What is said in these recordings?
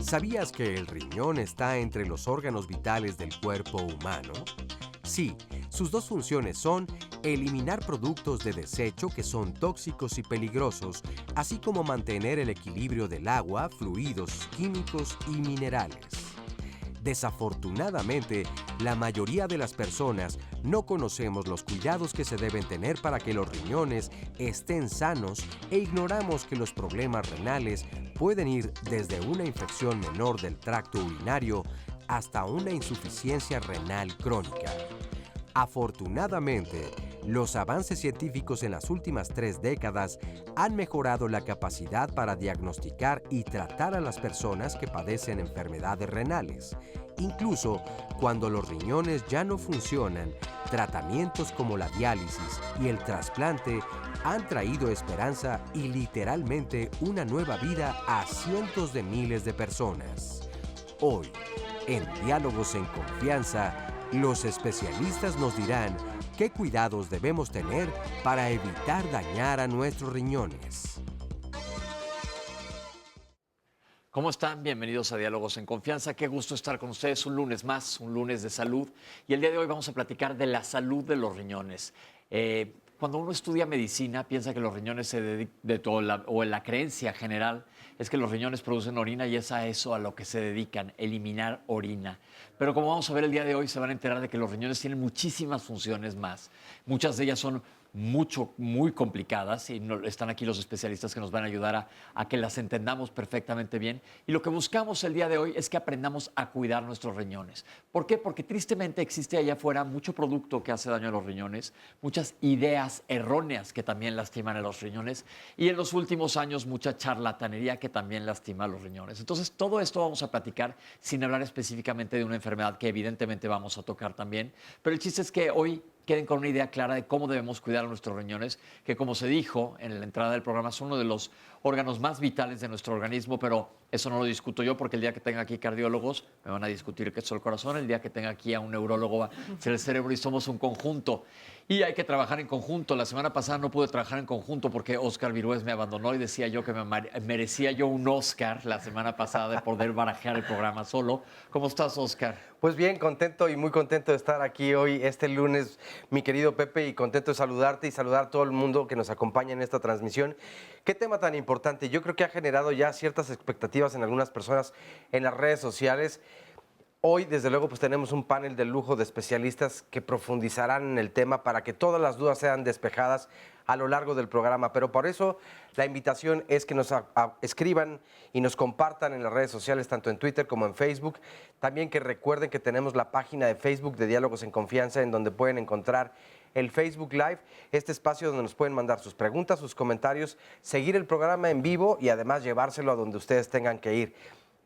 ¿Sabías que el riñón está entre los órganos vitales del cuerpo humano? Sí, sus dos funciones son eliminar productos de desecho que son tóxicos y peligrosos, así como mantener el equilibrio del agua, fluidos químicos y minerales. Desafortunadamente, la mayoría de las personas no conocemos los cuidados que se deben tener para que los riñones estén sanos e ignoramos que los problemas renales pueden ir desde una infección menor del tracto urinario hasta una insuficiencia renal crónica. Afortunadamente, los avances científicos en las últimas 3 décadas han mejorado la capacidad para diagnosticar y tratar a las personas que padecen enfermedades renales. Incluso cuando los riñones ya no funcionan, tratamientos como la diálisis y el trasplante han traído esperanza y literalmente una nueva vida a cientos de miles de personas. Hoy, en Diálogos en Confianza, los especialistas nos dirán qué cuidados debemos tener para evitar dañar a nuestros riñones. ¿Cómo están? Bienvenidos a Diálogos en Confianza. Qué gusto estar con ustedes un lunes más, un lunes de salud. Y el día de hoy vamos a platicar de la salud de los riñones. Cuando uno estudia medicina, piensa que los riñones se dedican, o la creencia general es que los riñones producen orina y es a eso a lo que se dedican, eliminar orina. Pero como vamos a ver el día de hoy, se van a enterar de que los riñones tienen muchísimas funciones más. Muchas de ellas son muy complicadas y están aquí los especialistas que nos van a ayudar a que las entendamos perfectamente bien. Y lo que buscamos el día de hoy es que aprendamos a cuidar nuestros riñones. ¿Por qué? Porque tristemente existe allá afuera mucho producto que hace daño a los riñones, muchas ideas erróneas que también lastiman a los riñones y en los últimos años mucha charlatanería que también lastima a los riñones. Entonces todo esto vamos a platicar sin hablar específicamente de una enfermedad que evidentemente vamos a tocar también, pero el chiste es que hoy queden con una idea clara de cómo debemos cuidar a nuestros riñones, que como se dijo en la entrada del programa, son uno de los órganos más vitales de nuestro organismo, pero eso no lo discuto yo porque el día que tenga aquí cardiólogos me van a discutir que es el corazón, el día que tenga aquí a un neurólogo va a ser el cerebro y somos un conjunto. Y hay que trabajar en conjunto. La semana pasada no pude trabajar en conjunto porque Oscar Virués me abandonó y decía yo que me merecía yo un Oscar la semana pasada de poder barajear el programa solo. ¿Cómo estás, Oscar? Pues bien, contento y muy contento de estar aquí hoy, este lunes, mi querido Pepe, y contento de saludarte y saludar a todo el mundo que nos acompaña en esta transmisión. ¿Qué tema tan importante? Yo creo que ha generado ya ciertas expectativas en algunas personas en las redes sociales. Hoy, desde luego, pues tenemos un panel de lujo de especialistas que profundizarán en el tema para que todas las dudas sean despejadas a lo largo del programa. Pero por eso la invitación es que nos escriban y nos compartan en las redes sociales, tanto en Twitter como en Facebook. También que recuerden que tenemos la página de Facebook de Diálogos en Confianza, en donde pueden encontrar el Facebook Live, este espacio donde nos pueden mandar sus preguntas, sus comentarios, seguir el programa en vivo y además llevárselo a donde ustedes tengan que ir.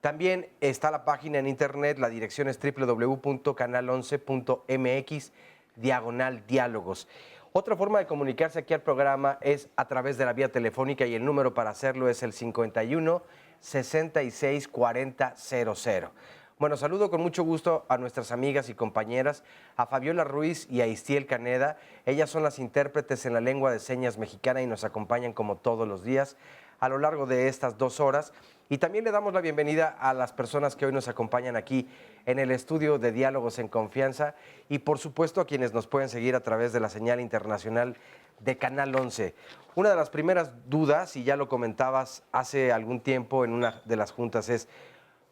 También está la página en internet, la dirección es www.canal11.mx/diálogos. Otra forma de comunicarse aquí al programa es a través de la vía telefónica y el número para hacerlo es el 51 66 40 00. Bueno, saludo con mucho gusto a nuestras amigas y compañeras, a Fabiola Ruiz y a Istiel Caneda. Ellas son las intérpretes en la lengua de señas mexicana y nos acompañan como todos los días a lo largo de estas 2 horas. Y también le damos la bienvenida a las personas que hoy nos acompañan aquí en el estudio de Diálogos en Confianza y por supuesto a quienes nos pueden seguir a través de la señal internacional de Canal 11. Una de las primeras dudas, y ya lo comentabas hace algún tiempo en una de las juntas, es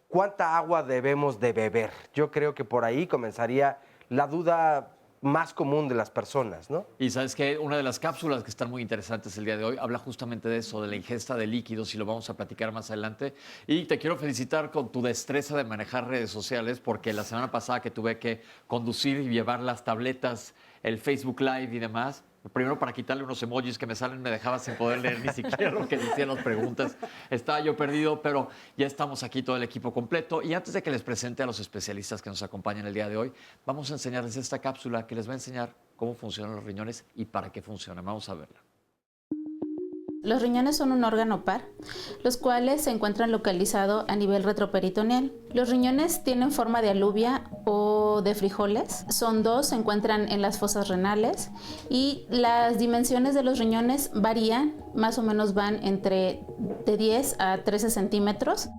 ¿cuánta agua debemos de beber? Yo creo que por ahí comenzaría la duda más común de las personas, ¿no? Y sabes que una de las cápsulas que están muy interesantes el día de hoy habla justamente de eso, de la ingesta de líquidos, y lo vamos a platicar más adelante. Y te quiero felicitar con tu destreza de manejar redes sociales, porque la semana pasada que tuve que conducir y llevar las tabletas, el Facebook Live y demás, Primero, para quitarle unos emojis que me salen, me dejaba sin poder leer ni siquiera lo que decían las preguntas. Estaba yo perdido, pero ya estamos aquí todo el equipo completo. Y antes de que les presente a los especialistas que nos acompañan el día de hoy, vamos a enseñarles esta cápsula que les va a enseñar cómo funcionan los riñones y para qué funcionan. Vamos a verla. Los riñones son un órgano par, los cuales se encuentran localizados a nivel retroperitoneal. Los riñones tienen forma de alubia o de frijoles. Son dos, se encuentran en las fosas renales y las dimensiones de los riñones varían, más o menos van entre de 10 a 13 centímetros.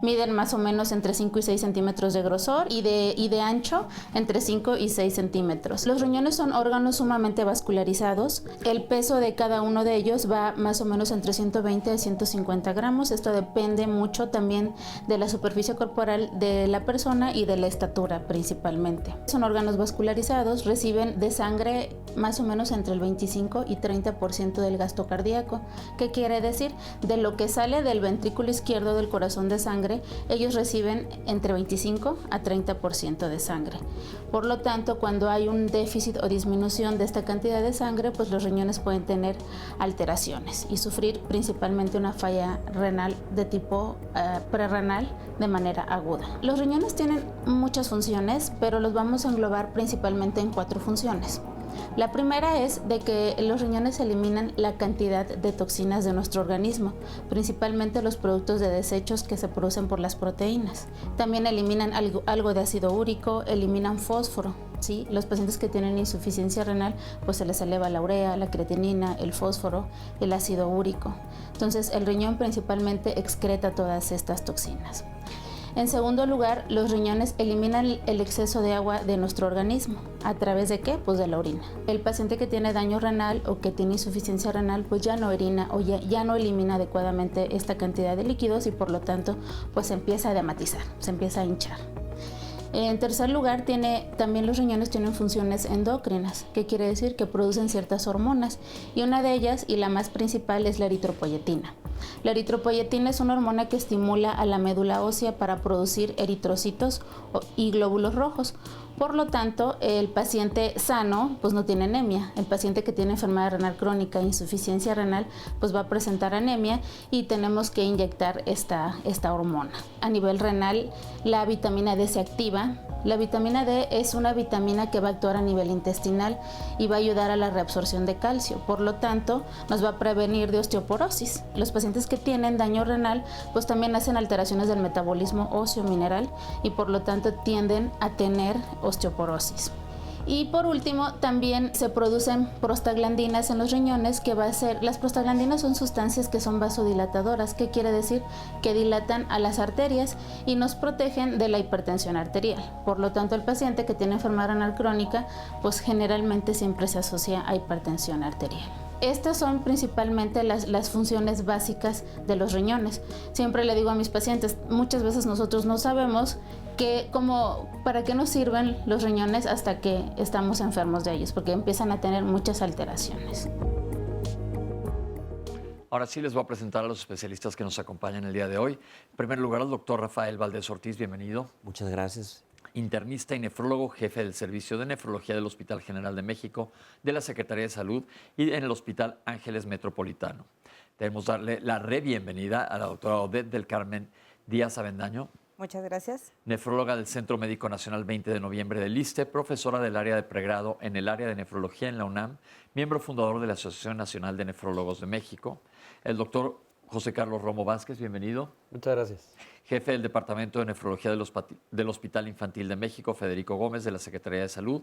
Miden más o menos entre 5 y 6 centímetros de grosor y de ancho entre 5 y 6 centímetros. Los riñones son órganos sumamente vascularizados. El peso de cada uno de ellos va más o menos entre 120 a 150 gramos. Esto depende mucho también de la superficie corporal de la persona y de la estatura principalmente. Son órganos vascularizados, reciben de sangre más o menos entre el 25 y 30% del gasto cardíaco. ¿Qué quiere decir? De lo que sale del ventrículo izquierdo del corazón de sangre, ellos reciben entre 25 a 30% de sangre. Por lo tanto, cuando hay un déficit o disminución de esta cantidad de sangre, pues los riñones pueden tener alteraciones y sufrir principalmente una falla renal de tipo prerrenal de manera aguda. Los riñones tienen muchas funciones, pero los vamos a englobar principalmente en 4 funciones. La primera es de que los riñones eliminan la cantidad de toxinas de nuestro organismo, principalmente los productos de desechos que se producen por las proteínas. También eliminan algo de ácido úrico, eliminan fósforo. ¿Sí? Los pacientes que tienen insuficiencia renal, pues se les eleva la urea, la creatinina, el fósforo, el ácido úrico. Entonces, el riñón principalmente excreta todas estas toxinas. En segundo lugar, los riñones eliminan el exceso de agua de nuestro organismo. ¿A través de qué? Pues de la orina. El paciente que tiene daño renal o que tiene insuficiencia renal, pues ya no orina o ya no elimina adecuadamente esta cantidad de líquidos y por lo tanto, pues se empieza a edematizar, se empieza a hinchar. En tercer lugar, también los riñones tienen funciones endocrinas, que quiere decir que producen ciertas hormonas, y una de ellas, y la más principal, es la eritropoyetina. La eritropoyetina es una hormona que estimula a la médula ósea para producir eritrocitos y glóbulos rojos. Por lo tanto, el paciente sano pues no tiene anemia. El paciente que tiene enfermedad renal crónica, insuficiencia renal, pues va a presentar anemia y tenemos que inyectar esta hormona. A nivel renal, la vitamina D se activa. La vitamina D es una vitamina que va a actuar a nivel intestinal y va a ayudar a la reabsorción de calcio. Por lo tanto, nos va a prevenir de osteoporosis. Los pacientes que tienen daño renal, pues también hacen alteraciones del metabolismo óseo mineral y por lo tanto tienden a tener osteoporosis. Y por último, también se producen prostaglandinas en los riñones, que va a ser, las prostaglandinas son sustancias que son vasodilatadoras, que quiere decir que dilatan a las arterias y nos protegen de la hipertensión arterial. Por lo tanto, el paciente que tiene enfermedad renal crónica, pues generalmente siempre se asocia a hipertensión arterial. Estas son principalmente las funciones básicas de los riñones. Siempre le digo a mis pacientes, muchas veces nosotros no sabemos para qué nos sirven los riñones hasta que estamos enfermos de ellos, porque empiezan a tener muchas alteraciones. Ahora sí les voy a presentar a los especialistas que nos acompañan el día de hoy. En primer lugar, al doctor Rafael Valdés Ortiz, bienvenido. Muchas gracias. Internista y nefrólogo, jefe del Servicio de Nefrología del Hospital General de México, de la Secretaría de Salud y en el Hospital Ángeles Metropolitano. Debemos darle la bienvenida a la doctora Odette del Carmen Díaz Avendaño. Muchas gracias. Nefróloga del Centro Médico Nacional 20 de noviembre del ISSSTE, profesora del área de pregrado en el área de nefrología en la UNAM, miembro fundador de la Asociación Nacional de Nefrólogos de México. El doctor José Carlos Romo Vázquez, bienvenido. Muchas gracias. Jefe del Departamento de Nefrología del Hospital Infantil de México, Federico Gómez, de la Secretaría de Salud.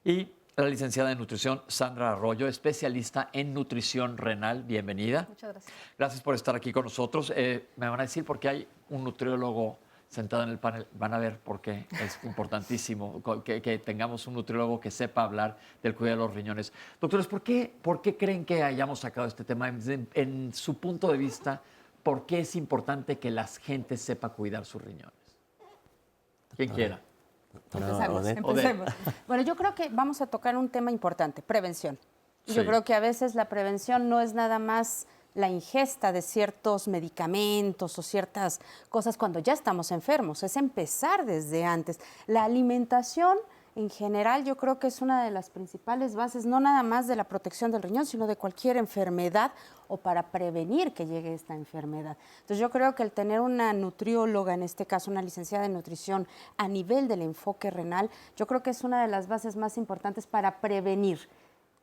Y la licenciada en nutrición, Sandra Arroyo, especialista en nutrición renal. Bienvenida. Muchas gracias. Gracias por estar aquí con nosotros. Me van a decir por qué hay un nutriólogo sentado en el panel. Van a ver por qué es importantísimo que tengamos un nutriólogo que sepa hablar del cuidado de los riñones. Doctores, ¿por qué creen que hayamos sacado este tema? En su punto de vista, ¿por qué es importante que la gente sepa cuidar sus riñones? Quien quiera. Empecemos. Bueno, yo creo que vamos a tocar un tema importante, prevención. Sí. Yo creo que a veces la prevención no es nada más la ingesta de ciertos medicamentos o ciertas cosas cuando ya estamos enfermos, es empezar desde antes. La alimentación en general yo creo que es una de las principales bases, no nada más de la protección del riñón, sino de cualquier enfermedad o para prevenir que llegue esta enfermedad. Entonces yo creo que el tener una nutrióloga, en este caso una licenciada en nutrición, a nivel del enfoque renal, yo creo que es una de las bases más importantes para prevenir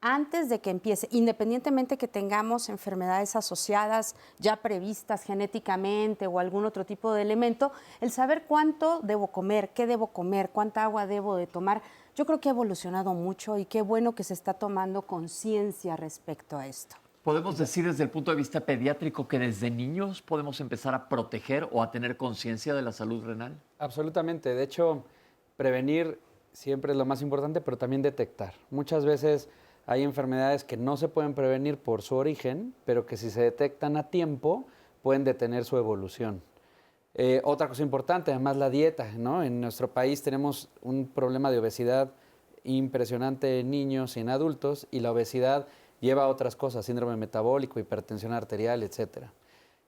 antes de que empiece, independientemente que tengamos enfermedades asociadas ya previstas genéticamente o algún otro tipo de elemento, el saber cuánto debo comer, qué debo comer, cuánta agua debo de tomar, yo creo que ha evolucionado mucho y qué bueno que se está tomando conciencia respecto a esto. ¿Podemos decir desde el punto de vista pediátrico que desde niños podemos empezar a proteger o a tener conciencia de la salud renal? Absolutamente. De hecho, prevenir siempre es lo más importante, pero también detectar. Muchas veces hay enfermedades que no se pueden prevenir por su origen, pero que si se detectan a tiempo pueden detener su evolución. Otra cosa importante, además la dieta, ¿no? En nuestro país tenemos un problema de obesidad impresionante en niños y en adultos, y la obesidad lleva a otras cosas, síndrome metabólico, hipertensión arterial, etc.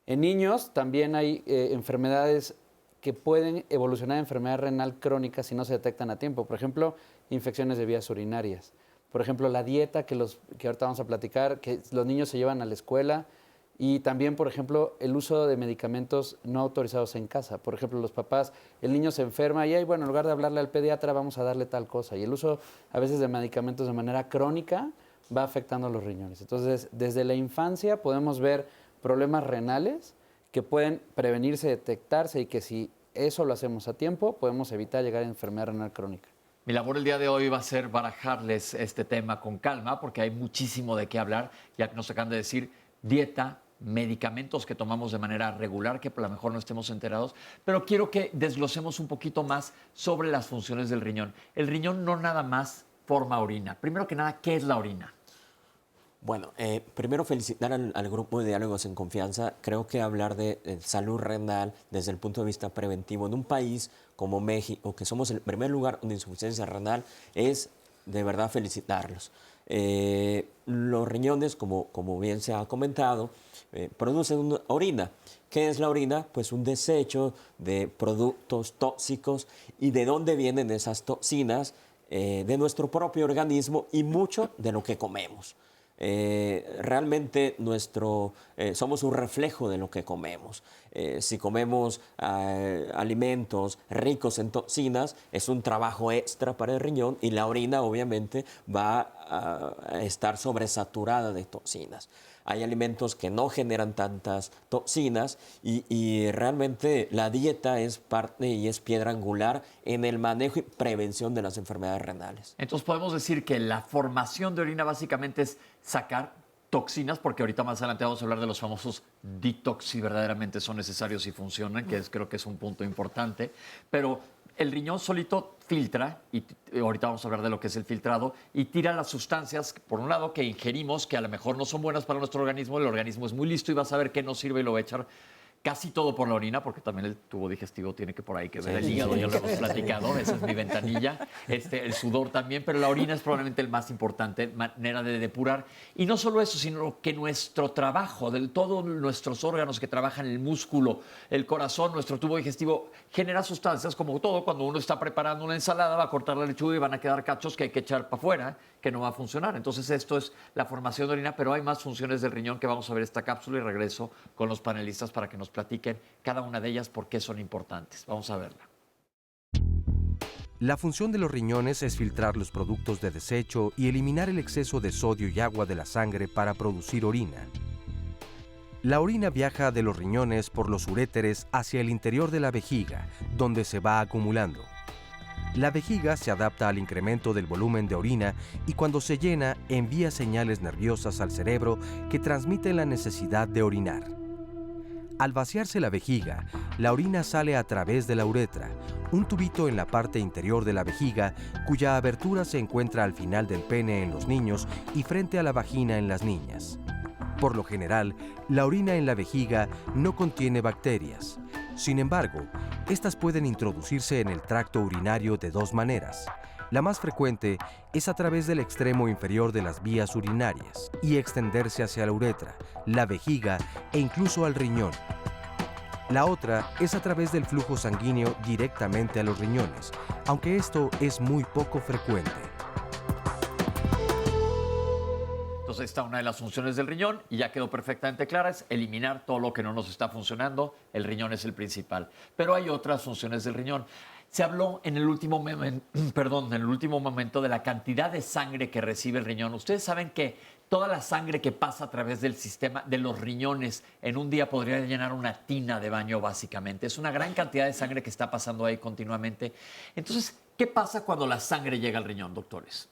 En niños también hay enfermedades que pueden evolucionar en enfermedad renal crónica si no se detectan a tiempo. Por ejemplo, infecciones de vías urinarias. Por ejemplo, la dieta que ahorita vamos a platicar, que los niños se llevan a la escuela, y también, por ejemplo, el uso de medicamentos no autorizados en casa. Por ejemplo, los papás, el niño se enferma y, bueno, en lugar de hablarle al pediatra, vamos a darle tal cosa. Y el uso a veces de medicamentos de manera crónica va afectando los riñones. Entonces, desde la infancia podemos ver problemas renales que pueden prevenirse, detectarse, y que si eso lo hacemos a tiempo, podemos evitar llegar a enfermedad renal crónica. Mi labor el día de hoy va a ser barajarles este tema con calma, porque hay muchísimo de qué hablar, ya que nos acaban de decir dieta, medicamentos que tomamos de manera regular, que a lo mejor no estemos enterados, pero quiero que desglosemos un poquito más sobre las funciones del riñón. El riñón no nada más forma orina. Primero que nada, ¿qué es la orina? Bueno, primero felicitar al grupo de Diálogos en Confianza. Creo que hablar de salud renal desde el punto de vista preventivo en un país como México, que somos el primer lugar de insuficiencia renal, es de verdad felicitarlos. Los riñones, como bien se ha comentado, producen orina. ¿Qué es la orina? Pues un desecho de productos tóxicos. ¿Y de dónde vienen esas toxinas? De nuestro propio organismo y mucho de lo que comemos. Realmente somos un reflejo de lo que comemos. Si comemos alimentos ricos en toxinas, es un trabajo extra para el riñón, y la orina obviamente va a estar sobresaturada de toxinas. Hay alimentos que no generan tantas toxinas, y realmente la dieta es parte y es piedra angular en el manejo y prevención de las enfermedades renales. Entonces podemos decir que la formación de orina básicamente es sacar toxinas, porque ahorita más adelante vamos a hablar de los famosos detox, si verdaderamente son necesarios y funcionan, creo que es un punto importante, pero el riñón solito filtra, y ahorita vamos a hablar de lo que es el filtrado, y tira las sustancias, por un lado, que ingerimos, que a lo mejor no son buenas para nuestro organismo. El organismo es muy listo y va a saber qué nos sirve y lo va a echar casi todo por la orina, porque también el tubo digestivo tiene que por ahí que ver el hígado, ya lo hemos platicado, esa es mi ventanilla, el sudor también, pero la orina es probablemente el más importante, manera de depurar. Y no solo eso, sino que nuestro trabajo, de todos nuestros órganos que trabajan, el músculo, el corazón, nuestro tubo digestivo, genera sustancias, como todo, cuando uno está preparando una ensalada, va a cortar la lechuga y van a quedar cachos que hay que echar para afuera, que no va a funcionar. Entonces esto es la formación de orina, pero hay más funciones del riñón que vamos a ver esta cápsula, y regreso con los panelistas para que nos platiquen cada una de ellas por qué son importantes. Vamos a verla. La función de los riñones es filtrar los productos de desecho y eliminar el exceso de sodio y agua de la sangre para producir orina. La orina viaja de los riñones por los uréteres hacia el interior de la vejiga, donde se va acumulando. La vejiga se adapta al incremento del volumen de orina, y cuando se llena envía señales nerviosas al cerebro que transmiten la necesidad de orinar. Al vaciarse la vejiga, la orina sale a través de la uretra, un tubito en la parte interior de la vejiga cuya abertura se encuentra al final del pene en los niños y frente a la vagina en las niñas. Por lo general, la orina en la vejiga no contiene bacterias. Sin embargo, estas pueden introducirse en el tracto urinario de dos maneras. La más frecuente es a través del extremo inferior de las vías urinarias y extenderse hacia la uretra, la vejiga e incluso al riñón. La otra es a través del flujo sanguíneo directamente a los riñones, aunque esto es muy poco frecuente. Entonces, está una de las funciones del riñón y ya quedó perfectamente clara, es eliminar todo lo que no nos está funcionando. El riñón es el principal. Pero hay otras funciones del riñón. Se habló en el último momento de la cantidad de sangre que recibe el riñón. Ustedes saben que toda la sangre que pasa a través del sistema de los riñones en un día podría llenar una tina de baño, básicamente. Es una gran cantidad de sangre que está pasando ahí continuamente. Entonces, ¿qué pasa cuando la sangre llega al riñón, doctores?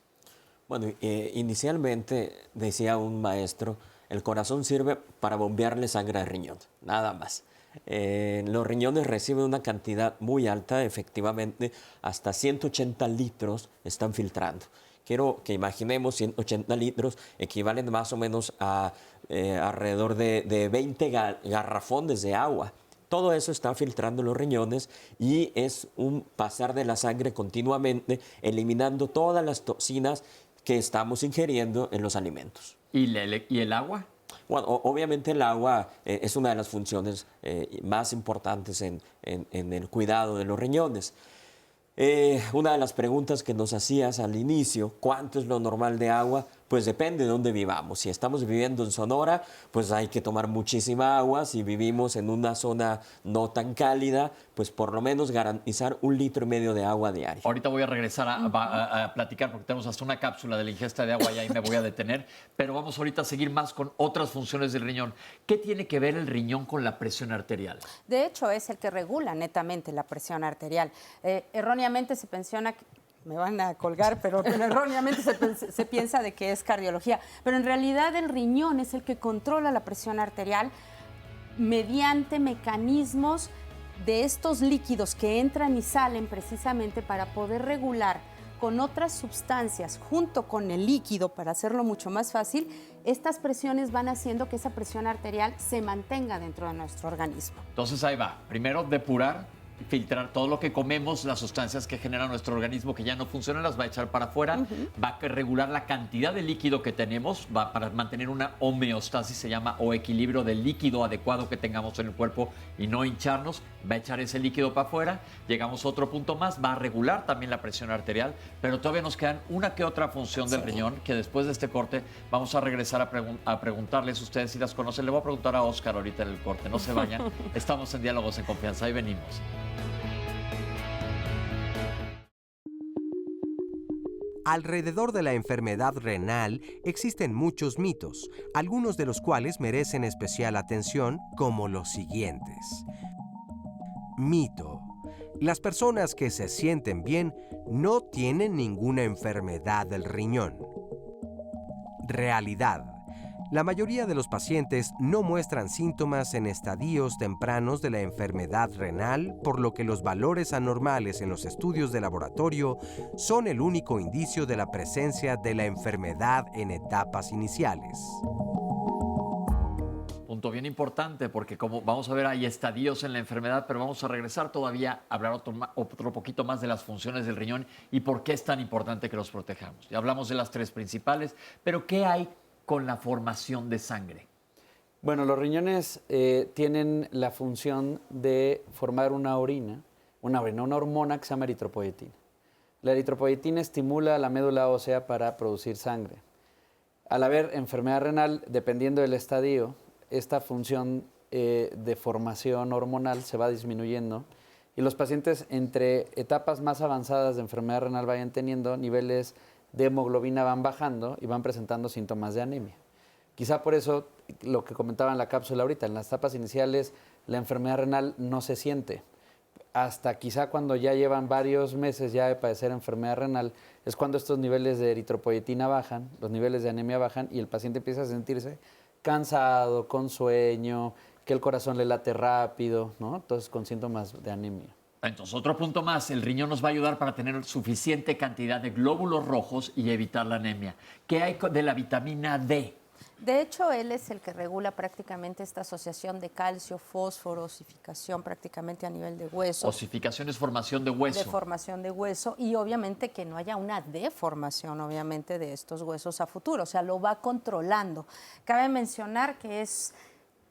Bueno, inicialmente decía un maestro, el corazón sirve para bombearle sangre al riñón, nada más. Los riñones reciben una cantidad muy alta, efectivamente, hasta 180 litros están filtrando. Quiero que imaginemos 180 litros equivalen más o menos a alrededor de 20 garrafones de agua. Todo eso está filtrando los riñones y es un pasar de la sangre continuamente, eliminando todas las toxinas que estamos ingiriendo en los alimentos. ¿Y el agua? Bueno, obviamente el agua es una de las funciones más importantes en el cuidado de los riñones. Una de las preguntas que nos hacías al inicio, ¿cuánto es lo normal de agua? Pues depende de dónde vivamos. Si estamos viviendo en Sonora, pues hay que tomar muchísima agua. Si vivimos en una zona no tan cálida, pues por lo menos garantizar 1,5 litros de agua diaria. Ahorita voy a regresar a platicar porque tenemos hasta una cápsula de la ingesta de agua y ahí me voy a detener. Pero vamos ahorita a seguir más con otras funciones del riñón. ¿Qué tiene que ver el riñón con la presión arterial? De hecho, es el que regula netamente la presión arterial. Erróneamente se menciona me van a colgar, pero erróneamente se piensa de que es cardiología. Pero en realidad el riñón es el que controla la presión arterial mediante mecanismos de estos líquidos que entran y salen precisamente para poder regular con otras sustancias junto con el líquido, para hacerlo mucho más fácil. Estas presiones van haciendo que esa presión arterial se mantenga dentro de nuestro organismo. Entonces ahí va. Primero, depurar, filtrar todo lo que comemos, las sustancias que genera nuestro organismo que ya no funcionan, las va a echar para afuera, va a regular la cantidad de líquido que tenemos, va para mantener una homeostasis, se llama, o equilibrio del líquido adecuado que tengamos en el cuerpo y no hincharnos, va a echar ese líquido para afuera. Llegamos a otro punto más, va a regular también la presión arterial, pero todavía nos quedan una que otra función del riñón que después de este corte vamos a regresar a preguntarles a ustedes si las conocen. Le voy a preguntar a Oscar ahorita en el corte, no se vayan, estamos en Diálogos en Confianza, ahí venimos. Alrededor de la enfermedad renal existen muchos mitos, algunos de los cuales merecen especial atención, como los siguientes. Mito: las personas que se sienten bien no tienen ninguna enfermedad del riñón. Realidad: la mayoría de los pacientes no muestran síntomas en estadios tempranos de la enfermedad renal, por lo que los valores anormales en los estudios de laboratorio son el único indicio de la presencia de la enfermedad en etapas iniciales. Punto bien importante, porque como vamos a ver, hay estadios en la enfermedad, pero vamos a regresar todavía a hablar otro poquito más de las funciones del riñón y por qué es tan importante que los protejamos. Ya hablamos de las tres principales, pero ¿qué hay con la formación de sangre? Bueno, los riñones tienen la función de formar una hormona que se llama eritropoyetina. La eritropoyetina estimula la médula ósea para producir sangre. Al haber enfermedad renal, dependiendo del estadio, esta función de formación hormonal se va disminuyendo y los pacientes entre etapas más avanzadas de enfermedad renal vayan teniendo niveles de hemoglobina van bajando y van presentando síntomas de anemia. Quizá por eso, lo que comentaba en la cápsula ahorita, en las etapas iniciales la enfermedad renal no se siente. Hasta quizá cuando ya llevan varios meses ya de padecer enfermedad renal, es cuando estos niveles de eritropoyetina bajan, los niveles de anemia bajan y el paciente empieza a sentirse cansado, con sueño, que el corazón le late rápido, ¿no? Entonces con síntomas de anemia. Entonces, otro punto más, el riñón nos va a ayudar para tener suficiente cantidad de glóbulos rojos y evitar la anemia. ¿Qué hay de la vitamina D? De hecho, él es el que regula prácticamente esta asociación de calcio, fósforo, osificación prácticamente a nivel de hueso. Osificación es formación de hueso. De formación de hueso y obviamente que no haya una deformación, obviamente, de estos huesos a futuro. O sea, lo va controlando. Cabe mencionar que es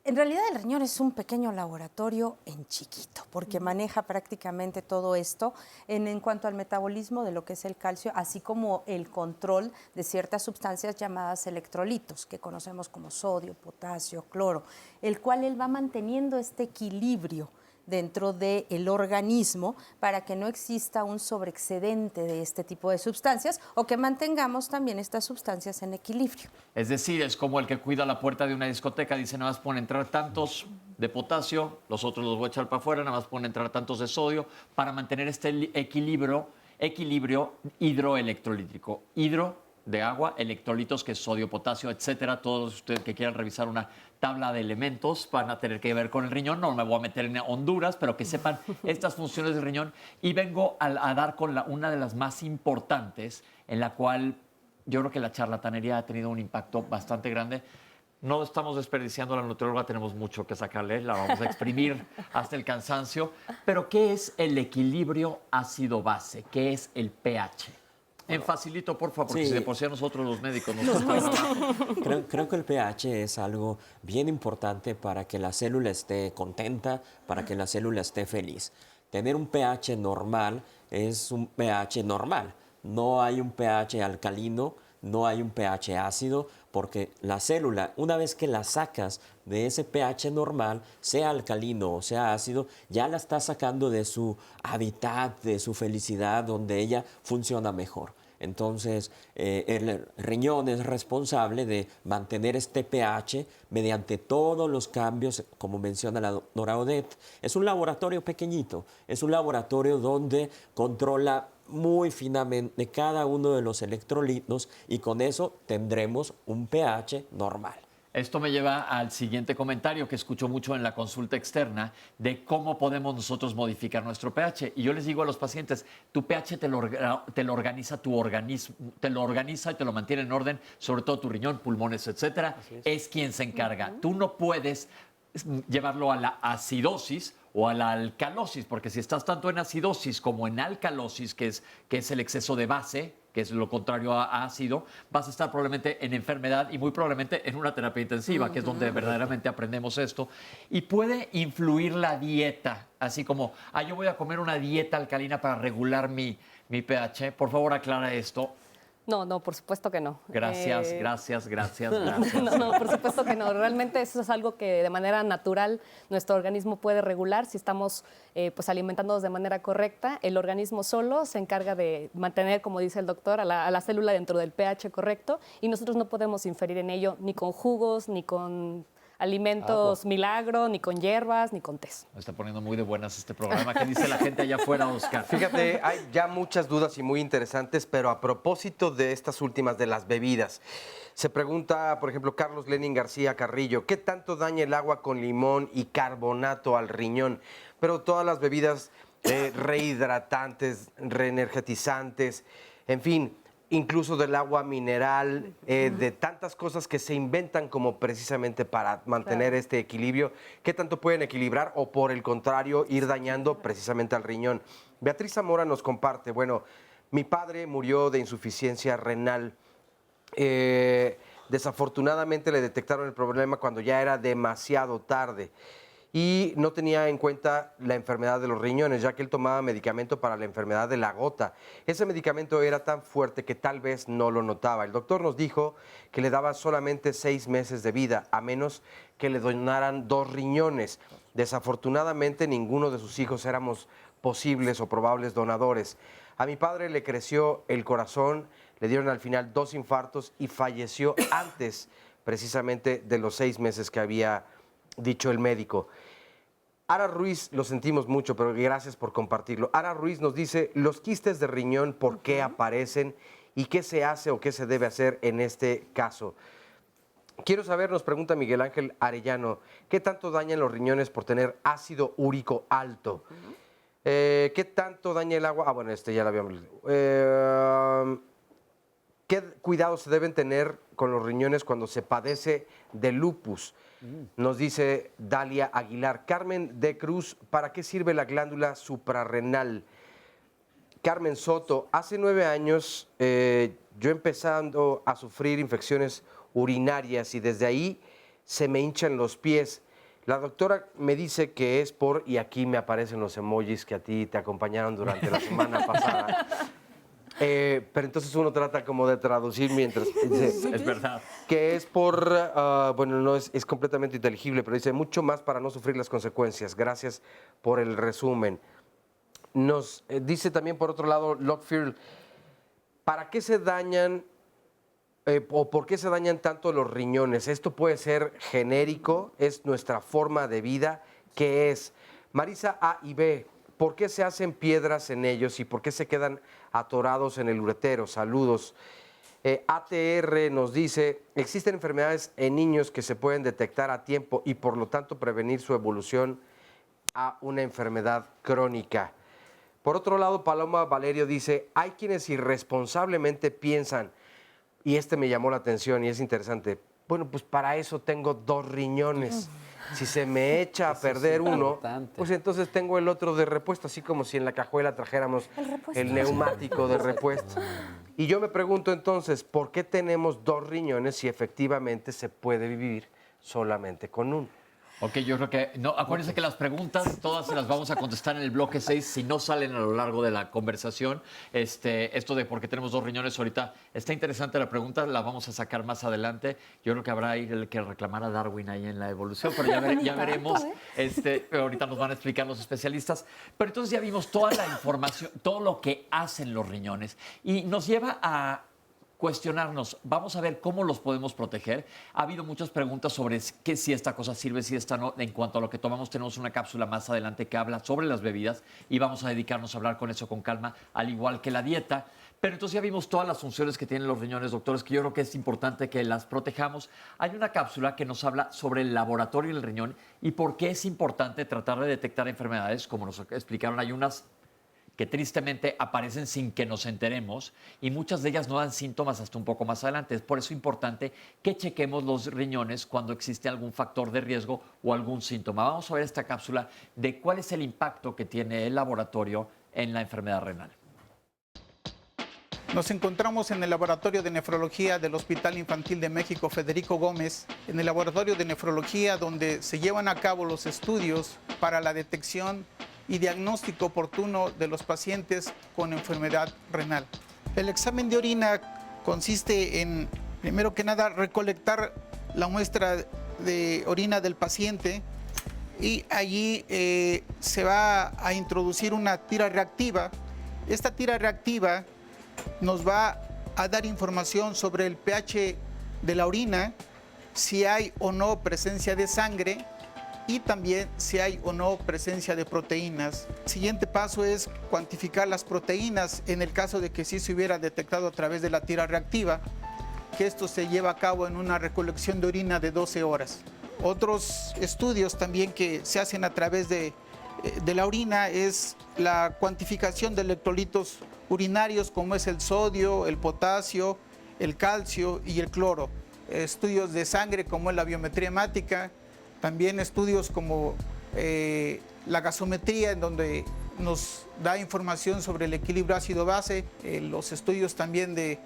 En realidad el riñón es un pequeño laboratorio en chiquito, porque maneja prácticamente todo esto en cuanto al metabolismo de lo que es el calcio, así como el control de ciertas sustancias llamadas electrolitos, que conocemos como sodio, potasio, cloro, el cual él va manteniendo este equilibrio dentro del organismo para que no exista un sobreexcedente de este tipo de sustancias o que mantengamos también estas sustancias en equilibrio. Es decir, es como el que cuida la puerta de una discoteca, dice nada más pueden entrar tantos de potasio, los otros los voy a echar para afuera, nada más pueden entrar tantos de sodio, para mantener este equilibrio hidroelectrolítico. Hidro de agua, electrolitos, que es sodio, potasio, etcétera. Todos ustedes que quieran revisar una tabla de elementos van a tener que ver con el riñón. No me voy a meter en Honduras, pero que sepan estas funciones del riñón. Y vengo a dar con una de las más importantes, en la cual yo creo que la charlatanería ha tenido un impacto bastante grande. No estamos desperdiciando la nutrióloga, tenemos mucho que sacarle, la vamos a exprimir hasta el cansancio. Pero, ¿qué es el equilibrio ácido-base? ¿Qué es el pH? En facilito, por favor, porque Sí. si de por sí a nosotros los médicos nos cuesta. Creo que el pH es algo bien importante para que la célula esté contenta, para que la célula esté feliz. Tener un pH normal es un pH normal. No hay un pH alcalino, no hay un pH ácido, porque la célula, una vez que la sacas de ese pH normal, sea alcalino o sea ácido, ya la estás sacando de su hábitat, de su felicidad, donde ella funciona mejor. Entonces, el riñón es responsable de mantener este pH mediante todos los cambios, como menciona la doctora Odette. Es un laboratorio pequeñito, es un laboratorio donde controla muy finamente cada uno de los electrolitos y con eso tendremos un pH normal. Esto me lleva al siguiente comentario que escucho mucho en la consulta externa de cómo podemos nosotros modificar nuestro pH. Y yo les digo a los pacientes, tu pH te lo organiza tu organismo, te lo organiza y te lo mantiene en orden, sobre todo tu riñón, pulmones, etcétera. Es quien se encarga. Tú no puedes llevarlo a la acidosis o a la alcalosis, porque si estás tanto en acidosis como en alcalosis, que es el exceso de base, que es lo contrario a ácido, vas a estar probablemente en enfermedad y muy probablemente en una terapia intensiva, que es donde verdaderamente aprendemos esto. Y puede influir la dieta, así como, yo voy a comer una dieta alcalina para regular mi pH. Por favor, aclara esto. No, por supuesto que no. Gracias. No, por supuesto que no. Realmente eso es algo que de manera natural nuestro organismo puede regular si estamos pues alimentándonos de manera correcta. El organismo solo se encarga de mantener, como dice el doctor, a la célula dentro del pH correcto y nosotros no podemos inferir en ello ni con jugos, ni con alimentos milagro, ni con hierbas, ni con tés. Me está poniendo muy de buenas este programa. ¿Qué dice la gente allá afuera, Oscar? Fíjate, hay ya muchas dudas y muy interesantes, pero a propósito de estas últimas, de las bebidas, se pregunta, por ejemplo, Carlos Lenin García Carrillo, ¿qué tanto daña el agua con limón y carbonato al riñón? Pero todas las bebidas rehidratantes, reenergetizantes, en fin, incluso del agua mineral, de tantas cosas que se inventan como precisamente para mantener este equilibrio, ¿qué tanto pueden equilibrar o por el contrario ir dañando precisamente al riñón? Beatriz Zamora nos comparte, bueno, mi padre murió de insuficiencia renal. Desafortunadamente le detectaron el problema cuando ya era demasiado tarde y no tenía en cuenta la enfermedad de los riñones, ya que él tomaba medicamento para la enfermedad de la gota. Ese medicamento era tan fuerte que tal vez no lo notaba. El doctor nos dijo que le daba solamente 6 meses de vida, a menos que le donaran 2 riñones. Desafortunadamente, ninguno de sus hijos éramos posibles o probables donadores. A mi padre le creció el corazón, le dieron al final 2 infartos y falleció antes precisamente de los 6 meses que había dicho el médico. Ara Ruiz, lo sentimos mucho, pero gracias por compartirlo. Ara Ruiz nos dice, los quistes de riñón, ¿por qué aparecen? ¿Y qué se hace o qué se debe hacer en este caso? Quiero saber, nos pregunta Miguel Ángel Arellano, ¿qué tanto dañan los riñones por tener ácido úrico alto? ¿Qué tanto daña el agua? Bueno, ya lo habíamos leído. ¿Qué cuidados se deben tener con los riñones cuando se padece de lupus? Nos dice Dalia Aguilar. Carmen de Cruz, ¿para qué sirve la glándula suprarrenal? Carmen Soto, hace 9 años yo empezando a sufrir infecciones urinarias y desde ahí se me hinchan los pies. La doctora me dice que es por, y aquí me aparecen los emojis que a ti te acompañaron durante la semana pasada. Pero entonces uno trata como de traducir mientras dice, Es verdad. que es por, bueno, no es completamente inteligible, pero dice mucho más para no sufrir las consecuencias. Gracias por el resumen. Nos dice también por otro lado Lockfield, ¿para qué se dañan o por qué se dañan tanto los riñones? Esto puede ser genérico, es nuestra forma de vida. ¿Qué es? Marisa A y B, ¿por qué se hacen piedras en ellos y por qué se quedan atorados en el uretero? Saludos. ATR nos dice, existen enfermedades en niños que se pueden detectar a tiempo y por lo tanto prevenir su evolución a una enfermedad crónica. Por otro lado, Paloma Valerio dice, hay quienes irresponsablemente piensan, y este me llamó la atención y es interesante, bueno, pues para eso tengo 2 riñones. Si se me echa a perder uno, importante. pues entonces tengo el otro de repuesto, así como si en la cajuela trajéramos el neumático de repuesto. Y yo me pregunto entonces, ¿por qué tenemos 2 riñones si efectivamente se puede vivir solamente con uno? Ok, yo creo que, no, acuérdense que las preguntas todas se las vamos a contestar en el bloque 6 si no salen a lo largo de la conversación. Esto de por qué tenemos 2 riñones ahorita, está interesante la pregunta, la vamos a sacar más adelante. Yo creo que habrá el que reclamar a Darwin ahí en la evolución, pero ya veremos. Ahorita nos van a explicar los especialistas. Pero entonces ya vimos toda la información, todo lo que hacen los riñones y nos lleva a cuestionarnos, vamos a ver cómo los podemos proteger. Ha habido muchas preguntas sobre que si esta cosa sirve, si esta no. En cuanto a lo que tomamos, tenemos una cápsula más adelante que habla sobre las bebidas y vamos a dedicarnos a hablar con eso con calma, al igual que la dieta. Pero entonces ya vimos todas las funciones que tienen los riñones, doctores, que yo creo que es importante que las protejamos. Hay una cápsula que nos habla sobre el laboratorio del riñón y por qué es importante tratar de detectar enfermedades, como nos explicaron, hay unas que tristemente aparecen sin que nos enteremos y muchas de ellas no dan síntomas hasta un poco más adelante. Es por eso importante que chequemos los riñones cuando existe algún factor de riesgo o algún síntoma. Vamos a ver esta cápsula de cuál es el impacto que tiene el laboratorio en la enfermedad renal. Nos encontramos en el Laboratorio de Nefrología del Hospital Infantil de México Federico Gómez, en el laboratorio de nefrología donde se llevan a cabo los estudios para la detección y diagnóstico oportuno de los pacientes con enfermedad renal. El examen de orina consiste en, primero que nada, recolectar la muestra de orina del paciente y allí se va a introducir una tira reactiva. Esta tira reactiva nos va a dar información sobre el pH de la orina, si hay o no presencia de sangre, y también si hay o no presencia de proteínas. El siguiente paso es cuantificar las proteínas en el caso de que sí se hubiera detectado a través de la tira reactiva, que esto se lleva a cabo en una recolección de orina de 12 horas. Otros estudios también que se hacen a través de la orina es la cuantificación de electrolitos urinarios como es el sodio, el potasio, el calcio y el cloro. Estudios de sangre como es la biometría hemática, también estudios como la gasometría, en donde nos da información sobre el equilibrio ácido-base, los estudios también de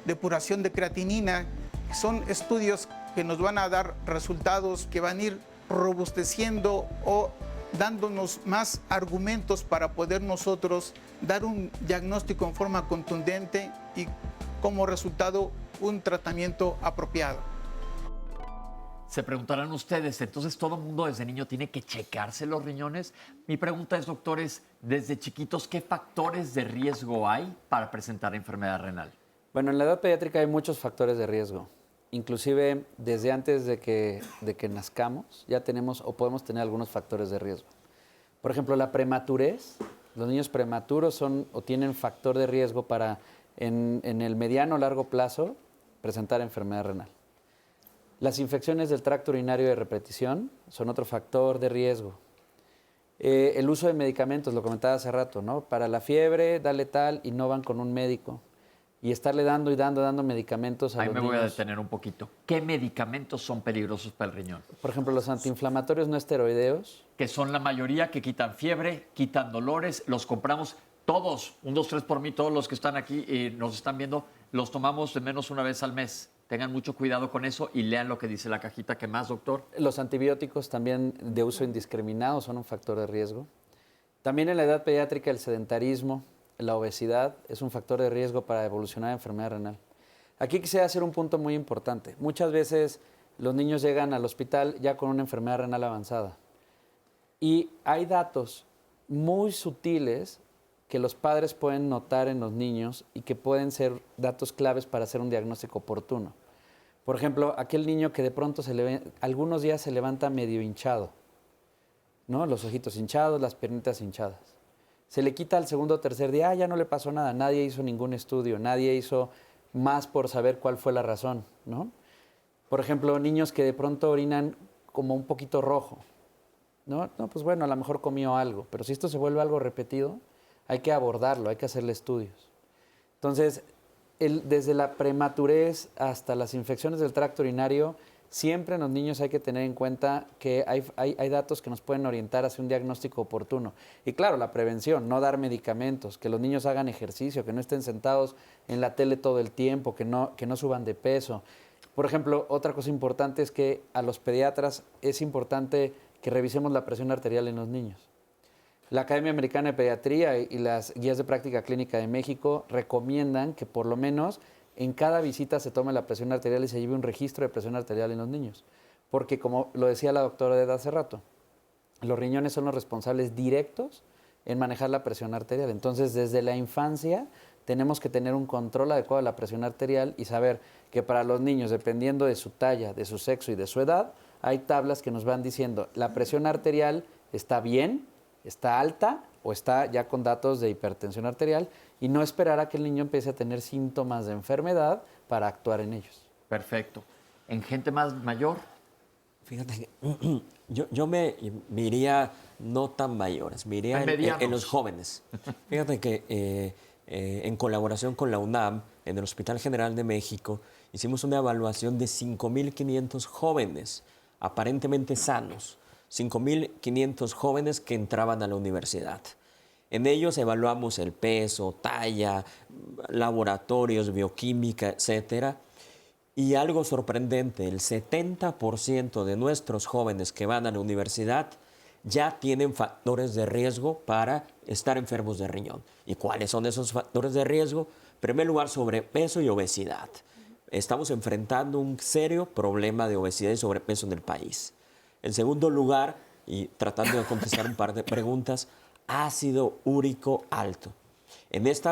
depuración de creatinina. Son estudios que nos van a dar resultados que van a ir robusteciendo o dándonos más argumentos para poder nosotros dar un diagnóstico en forma contundente y como resultado un tratamiento apropiado. Se preguntarán ustedes, entonces todo el mundo desde niño tiene que checarse los riñones. Mi pregunta es, doctores, desde chiquitos, ¿qué factores de riesgo hay para presentar enfermedad renal? Bueno, en la edad pediátrica hay muchos factores de riesgo. Inclusive desde antes de que nazcamos ya tenemos o podemos tener algunos factores de riesgo. Por ejemplo, la prematurez. Los niños prematuros son o tienen factor de riesgo para en el mediano o largo plazo presentar enfermedad renal. Las infecciones del tracto urinario de repetición son otro factor de riesgo. El uso de medicamentos, lo comentaba hace rato, ¿no? Para la fiebre, dale tal y no van con un médico. Y estarle dando y dando medicamentos a los niños. Ahí me voy a detener un poquito. ¿Qué medicamentos son peligrosos para el riñón? Por ejemplo, los antiinflamatorios no esteroideos. Que son la mayoría que quitan fiebre, quitan dolores, los compramos todos, 1, 2, 3 por mí, todos los que están aquí y nos están viendo, los tomamos de menos una vez al mes. Tengan mucho cuidado con eso y lean lo que dice la cajita. ¿Qué más, doctor? Los antibióticos también de uso indiscriminado son un factor de riesgo. También en la edad pediátrica el sedentarismo, la obesidad es un factor de riesgo para evolucionar enfermedad renal. Aquí quisiera hacer un punto muy importante. Muchas veces los niños llegan al hospital ya con una enfermedad renal avanzada y hay datos muy sutiles que los padres pueden notar en los niños y que pueden ser datos claves para hacer un diagnóstico oportuno. Por ejemplo, aquel niño que de pronto algunos días se levanta medio hinchado, ¿no? Los ojitos hinchados, las piernitas hinchadas. Se le quita al segundo o tercer día, ya no le pasó nada, nadie hizo ningún estudio, nadie hizo más por saber cuál fue la razón, ¿no? Por ejemplo, niños que de pronto orinan como un poquito rojo, ¿no? No, pues bueno, a lo mejor comió algo, pero si esto se vuelve algo repetido, hay que abordarlo, hay que hacerle estudios. Entonces, desde la prematurez hasta las infecciones del tracto urinario, siempre en los niños hay que tener en cuenta que hay datos que nos pueden orientar hacia un diagnóstico oportuno. Y claro, la prevención, no dar medicamentos, que los niños hagan ejercicio, que no estén sentados en la tele todo el tiempo, que no suban de peso. Por ejemplo, otra cosa importante es que a los pediatras es importante que revisemos la presión arterial en los niños. La Academia Americana de Pediatría y las guías de práctica clínica de México recomiendan que por lo menos en cada visita se tome la presión arterial y se lleve un registro de presión arterial en los niños. Porque como lo decía la doctora de hace rato, los riñones son los responsables directos en manejar la presión arterial. Entonces, desde la infancia tenemos que tener un control adecuado de la presión arterial y saber que para los niños, dependiendo de su talla, de su sexo y de su edad, hay tablas que nos van diciendo la presión arterial está bien, está alta o está ya con datos de hipertensión arterial y no esperar a que el niño empiece a tener síntomas de enfermedad para actuar en ellos. Perfecto. ¿En gente más mayor? Fíjate que yo me iría no tan mayores, me iría en los jóvenes. Fíjate que en colaboración con la UNAM, en el Hospital General de México, hicimos una evaluación de 5.500 jóvenes aparentemente sanos. 5.500 jóvenes que entraban a la universidad. En ellos evaluamos el peso, talla, laboratorios, bioquímica, etcétera. Y algo sorprendente, el 70% de nuestros jóvenes que van a la universidad ya tienen factores de riesgo para estar enfermos de riñón. ¿Y cuáles son esos factores de riesgo? En primer lugar, sobrepeso y obesidad. Estamos enfrentando un serio problema de obesidad y sobrepeso en el país. En segundo lugar, y tratando de contestar un par de preguntas, ácido úrico alto. En este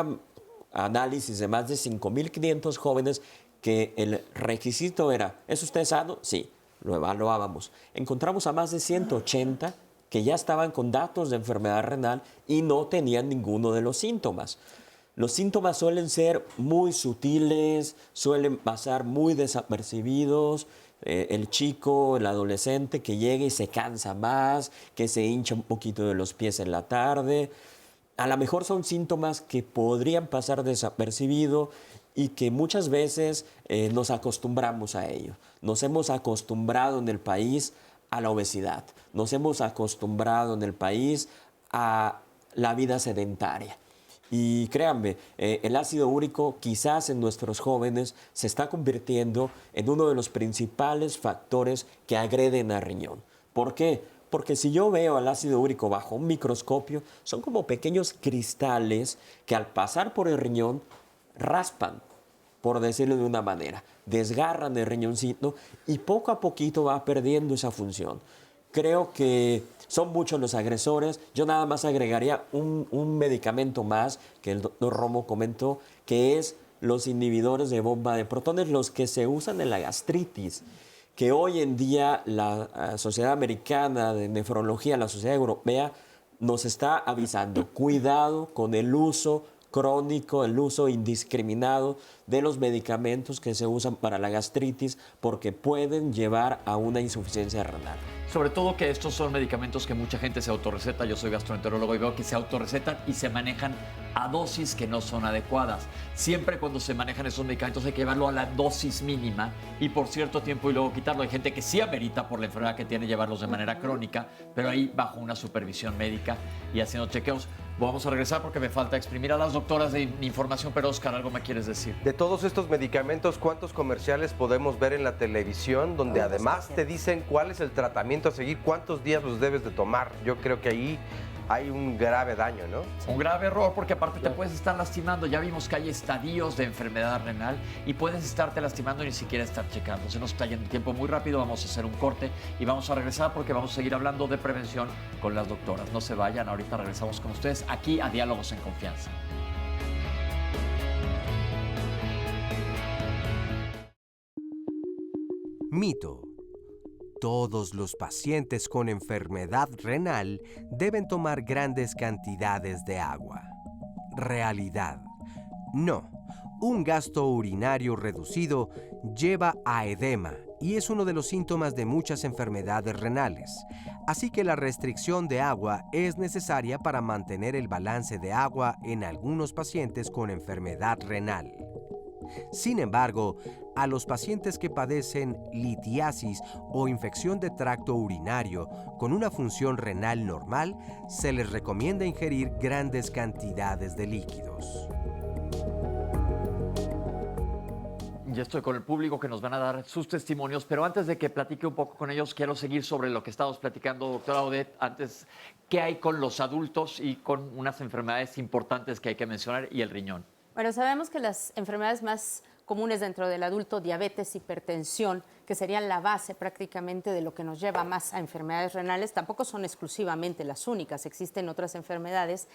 análisis de más de 5.500 jóvenes que el requisito era, ¿es usted sano? Sí, lo evaluábamos. Encontramos a más de 180 que ya estaban con datos de enfermedad renal y no tenían ninguno de los síntomas. Los síntomas suelen ser muy sutiles, suelen pasar muy desapercibidos. El chico, el adolescente que llega y se cansa más, que se hincha un poquito de los pies en la tarde. A lo mejor son síntomas que podrían pasar desapercibidos y que muchas veces nos acostumbramos a ello. Nos hemos acostumbrado en el país a la obesidad. Nos hemos acostumbrado en el país a la vida sedentaria. Y créanme, el ácido úrico quizás en nuestros jóvenes se está convirtiendo en uno de los principales factores que agreden al riñón. ¿Por qué? Porque si yo veo al ácido úrico bajo un microscopio, son como pequeños cristales que al pasar por el riñón raspan, por decirlo de una manera, desgarran el riñoncito y poco a poquito va perdiendo esa función. Creo que son muchos los agresores. Yo nada más agregaría un medicamento más que el doctor Romo comentó, que es los inhibidores de bomba de protones, los que se usan en la gastritis, que hoy en día la Sociedad Americana de Nefrología, la Sociedad Europea, nos está avisando. Cuidado con el uso crónico, el uso indiscriminado de los medicamentos que se usan para la gastritis porque pueden llevar a una insuficiencia renal. Sobre todo que estos son medicamentos que mucha gente se autorreceta. Yo soy gastroenterólogo y veo que se autorrecetan y se manejan a dosis que no son adecuadas. Siempre cuando se manejan esos medicamentos hay que llevarlo a la dosis mínima y por cierto tiempo y luego quitarlo. Hay gente que sí amerita por la enfermedad que tiene llevarlos de manera crónica, pero ahí bajo una supervisión médica y haciendo chequeos. Vamos a regresar porque me falta exprimir a las doctoras de información, pero Oscar, ¿algo me quieres decir? De todos estos medicamentos, ¿cuántos comerciales podemos ver en la televisión donde además te dicen cuál es el tratamiento a seguir, cuántos días los debes de tomar? Yo creo que ahí hay un grave daño, ¿no? Un grave error porque aparte te puedes estar lastimando. Ya vimos que hay estadios de enfermedad renal y puedes estarte lastimando y ni siquiera estar checando. Se nos está yendo el tiempo muy rápido, vamos a hacer un corte y vamos a regresar porque vamos a seguir hablando de prevención con las doctoras. No se vayan, ahorita regresamos con ustedes aquí a Diálogos en Confianza. Mito. Todos los pacientes con enfermedad renal deben tomar grandes cantidades de agua. Realidad. No. Un gasto urinario reducido lleva a edema y es uno de los síntomas de muchas enfermedades renales. Así que la restricción de agua es necesaria para mantener el balance de agua en algunos pacientes con enfermedad renal. Sin embargo, a los pacientes que padecen litiasis o infección de tracto urinario con una función renal normal, se les recomienda ingerir grandes cantidades de líquidos. Ya estoy con el público que nos van a dar sus testimonios, pero antes de que platique un poco con ellos, quiero seguir sobre lo que estamos platicando, doctora Odette. Antes, ¿qué hay con los adultos y con unas enfermedades importantes que hay que mencionar y el riñón? Bueno, sabemos que las enfermedades más comunes dentro del adulto, diabetes, hipertensión, que serían la base prácticamente de lo que nos lleva más a enfermedades renales, tampoco son exclusivamente las únicas, existen otras enfermedades.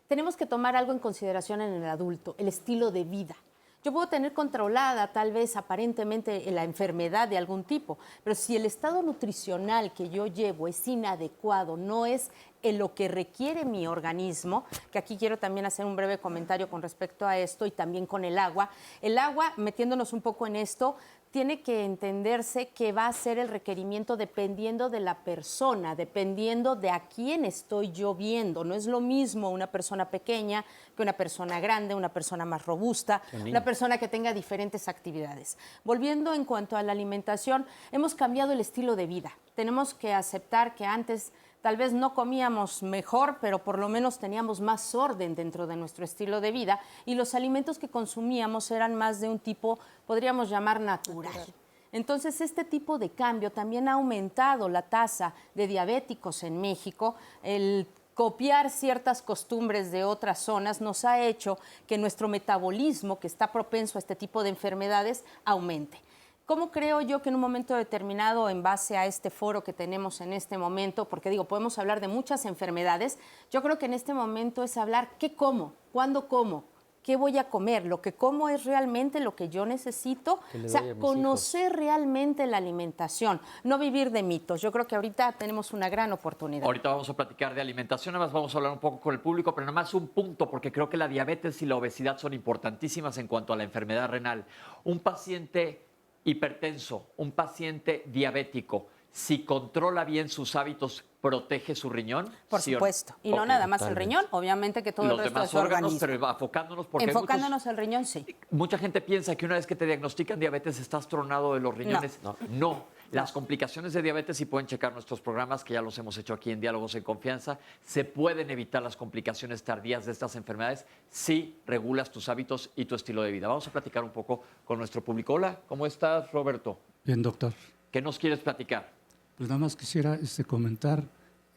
Tenemos que tomar algo en consideración en el adulto, el estilo de vida. Yo puedo tener controlada tal vez aparentemente la enfermedad de algún tipo, pero si el estado nutricional que yo llevo es inadecuado, no es en lo que requiere mi organismo, que aquí quiero también hacer un breve comentario con respecto a esto y también con el agua. El agua, metiéndonos un poco en esto, tiene que entenderse que va a ser el requerimiento dependiendo de la persona, dependiendo de a quién estoy yo viendo. No es lo mismo una persona pequeña que una persona grande, una persona más robusta, una persona que tenga diferentes actividades. Volviendo en cuanto a la alimentación, hemos cambiado el estilo de vida. Tenemos que aceptar que antes tal vez no comíamos mejor, pero por lo menos teníamos más orden dentro de nuestro estilo de vida y los alimentos que consumíamos eran más de un tipo, podríamos llamar natural. Entonces, este tipo de cambio también ha aumentado la tasa de diabéticos en México. El copiar ciertas costumbres de otras zonas nos ha hecho que nuestro metabolismo, que está propenso a este tipo de enfermedades, aumente. ¿Cómo creo yo que en un momento determinado, en base a este foro que tenemos en este momento, porque digo, podemos hablar de muchas enfermedades, yo creo que en este momento es hablar qué como, cuándo como, qué voy a comer, lo que como es realmente lo que yo necesito, o sea, conocer realmente la alimentación, no vivir de mitos. Yo creo que ahorita tenemos una gran oportunidad. Ahorita vamos a platicar de alimentación, además vamos a hablar un poco con el público, pero nada más un punto, porque creo que la diabetes y la obesidad son importantísimas en cuanto a la enfermedad renal. Un paciente hipertenso, un paciente diabético, si controla bien sus hábitos, ¿protege su riñón? Por supuesto. Y no nada más el riñón, obviamente que todo el resto de su órganos, organismo. pero enfocándonos porque enfocándonos al riñón, sí. Mucha gente piensa que una vez que te diagnostican diabetes estás tronado de los riñones. No. Las complicaciones de diabetes, si pueden checar nuestros programas, que ya los hemos hecho aquí en Diálogos en Confianza, se pueden evitar las complicaciones tardías de estas enfermedades si regulas tus hábitos y tu estilo de vida. Vamos a platicar un poco con nuestro público. Hola, ¿cómo estás, Roberto? Bien, doctor. ¿Qué nos quieres platicar? Pues nada más quisiera comentar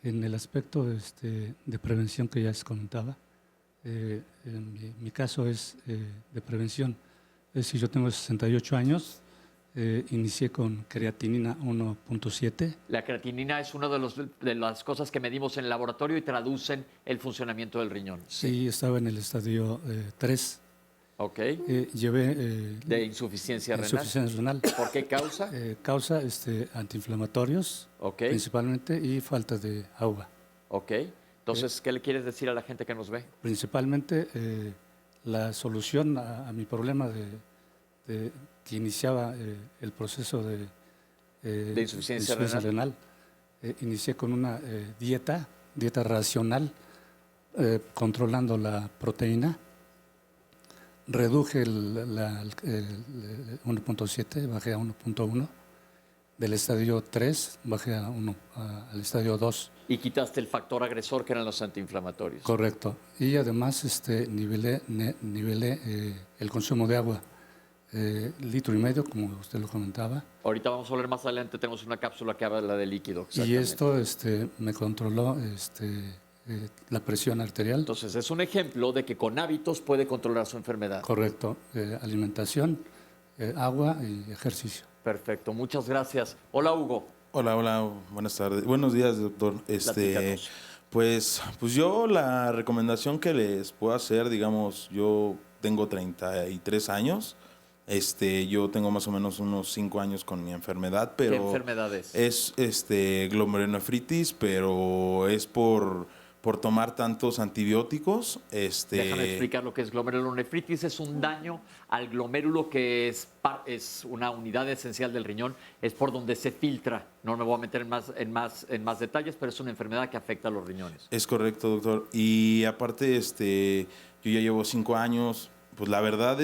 en el aspecto de prevención que ya les comentaba. Mi caso es de prevención. Es decir, yo tengo 68 años. Inicié con creatinina 1.7. La creatinina es una de las cosas que medimos en el laboratorio y traducen el funcionamiento del riñón. Sí, estaba en el estadio 3. Ok. Llevé... de insuficiencia renal. Insuficiencia renal. ¿Por qué causa? Causa antiinflamatorios, principalmente, y falta de agua. Ok. Entonces, ¿qué le quieres decir a la gente que nos ve? Principalmente, la solución a mi problema que iniciaba el proceso de insuficiencia renal. Inicié con una dieta racional controlando la proteína. Reduje el 1.7, bajé a 1.1. Del estadio 3 bajé al estadio 2. Y quitaste el factor agresor que eran los antiinflamatorios. Correcto. Y además nivelé el consumo de agua. 1,5 litros, como usted lo comentaba. Ahorita vamos a hablar más adelante, tenemos una cápsula que habla de líquido. Y esto me controló la presión arterial. Entonces, es un ejemplo de que con hábitos puede controlar su enfermedad. Correcto. Alimentación, agua y ejercicio. Perfecto, muchas gracias. Hola, Hugo. Hola, buenas tardes. Buenos días, doctor. Pues yo la recomendación que les puedo hacer, digamos, yo tengo 33 años. Yo tengo más o menos unos 5 años con mi enfermedad, pero... ¿Qué enfermedad es? Es glomerulonefritis, pero es por tomar tantos antibióticos. Déjame explicar lo que es glomerulonefritis. Es un daño al glomérulo que es una unidad esencial del riñón. Es por donde se filtra. No me voy a meter en más detalles, pero es una enfermedad que afecta a los riñones. Es correcto, doctor. Y aparte, yo ya llevo 5 años. Pues la verdad,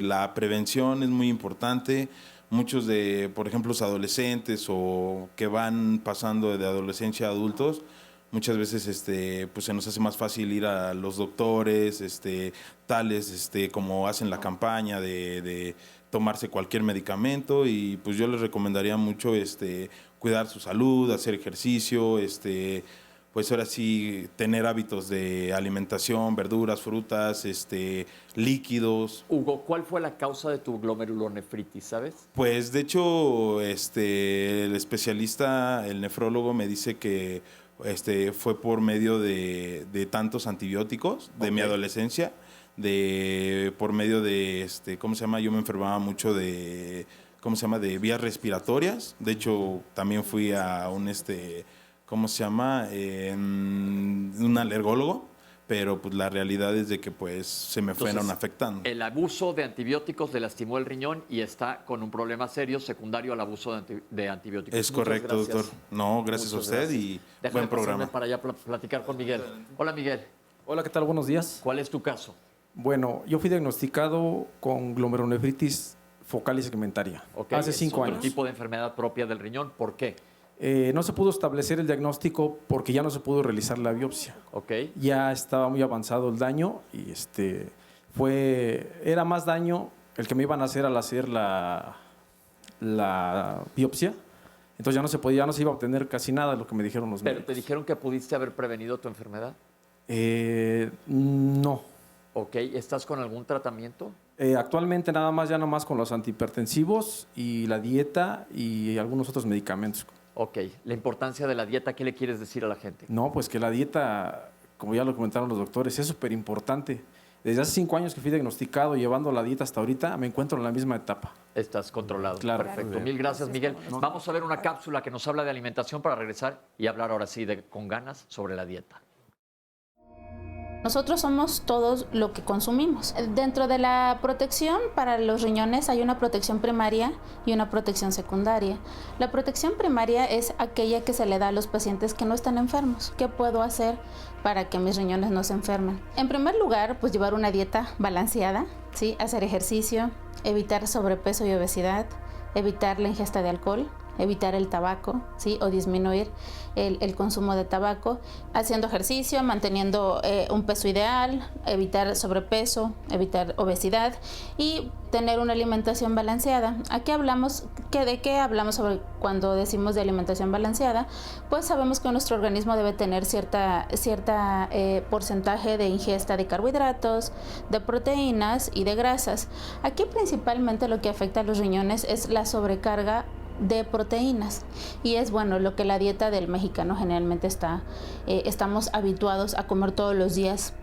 la prevención es muy importante. Muchos por ejemplo, los adolescentes o que van pasando de adolescencia a adultos, muchas veces pues se nos hace más fácil ir a los doctores, tales como hacen la campaña de tomarse cualquier medicamento, y pues yo les recomendaría mucho cuidar su salud, hacer ejercicio, pues ahora sí tener hábitos de alimentación, verduras, frutas, líquidos. Hugo, ¿cuál fue la causa de tu glomerulonefritis, sabes? Pues de hecho, el especialista, el nefrólogo, me dice que fue por medio de tantos antibióticos de mi adolescencia, por medio de, ¿cómo se llama? Yo me enfermaba mucho de, ¿cómo se llama? De vías respiratorias. De hecho, también fui a un, ¿cómo se llama? Un alergólogo, pero pues la realidad es de que pues se me fueron afectando. El abuso de antibióticos le lastimó el riñón y está con un problema serio secundario al abuso de antibióticos. Es correcto, doctor. No, gracias a usted y buen programa. Para allá platicar con Miguel. Hola, Miguel. Hola, ¿qué tal? Buenos días. ¿Cuál es tu caso? Bueno, yo fui diagnosticado con glomerulonefritis focal y segmentaria hace 5 años. ¿Es otro tipo de enfermedad propia del riñón? ¿Por qué? No se pudo establecer el diagnóstico porque ya no se pudo realizar la biopsia. Okay. Ya estaba muy avanzado el daño y era más daño el que me iban a hacer al hacer la biopsia. Entonces ya no se iba a obtener casi nada de lo que me dijeron los médicos. ¿Pero te dijeron que pudiste haber prevenido tu enfermedad? No. Ok, ¿estás con algún tratamiento? Actualmente nada más con los antihipertensivos y la dieta y algunos otros medicamentos. Ok, la importancia de la dieta, ¿qué le quieres decir a la gente? No, pues que la dieta, como ya lo comentaron los doctores, es súper importante. Desde hace 5 años que fui diagnosticado, llevando la dieta hasta ahorita, me encuentro en la misma etapa. Estás controlado. Claro. Perfecto. Mil gracias, Miguel. Vamos a ver una cápsula que nos habla de alimentación para regresar y hablar ahora sí con ganas sobre la dieta. Nosotros somos todos lo que consumimos. Dentro de la protección para los riñones hay una protección primaria y una protección secundaria. La protección primaria es aquella que se le da a los pacientes que no están enfermos. ¿Qué puedo hacer para que mis riñones no se enfermen? En primer lugar, pues llevar una dieta balanceada, ¿sí? Hacer ejercicio, evitar sobrepeso y obesidad, evitar la ingesta de alcohol, evitar el tabaco, ¿sí? O disminuir el consumo de tabaco, haciendo ejercicio, manteniendo un peso ideal, evitar sobrepeso, evitar obesidad y tener una alimentación balanceada. Aquí hablamos, ¿de qué hablamos sobre cuando decimos de alimentación balanceada? Pues sabemos que nuestro organismo debe tener cierta porcentaje de ingesta de carbohidratos, de proteínas y de grasas. Aquí principalmente lo que afecta a los riñones es la sobrecarga de proteínas y es bueno lo que la dieta del mexicano generalmente estamos habituados a comer todos los días,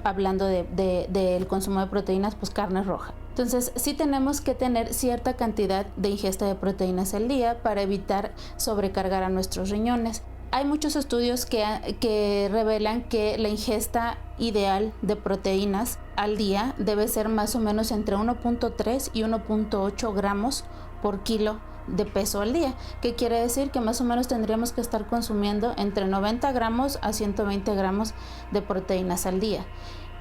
hablando del consumo de proteínas, pues carne roja. Entonces sí tenemos que tener cierta cantidad de ingesta de proteínas al día para evitar sobrecargar a nuestros riñones. Hay muchos estudios que revelan que la ingesta ideal de proteínas al día debe ser más o menos entre 1.3 y 1.8 gramos por kilo de peso al día, que quiere decir que más o menos tendríamos que estar consumiendo entre 90 gramos a 120 gramos de proteínas al día,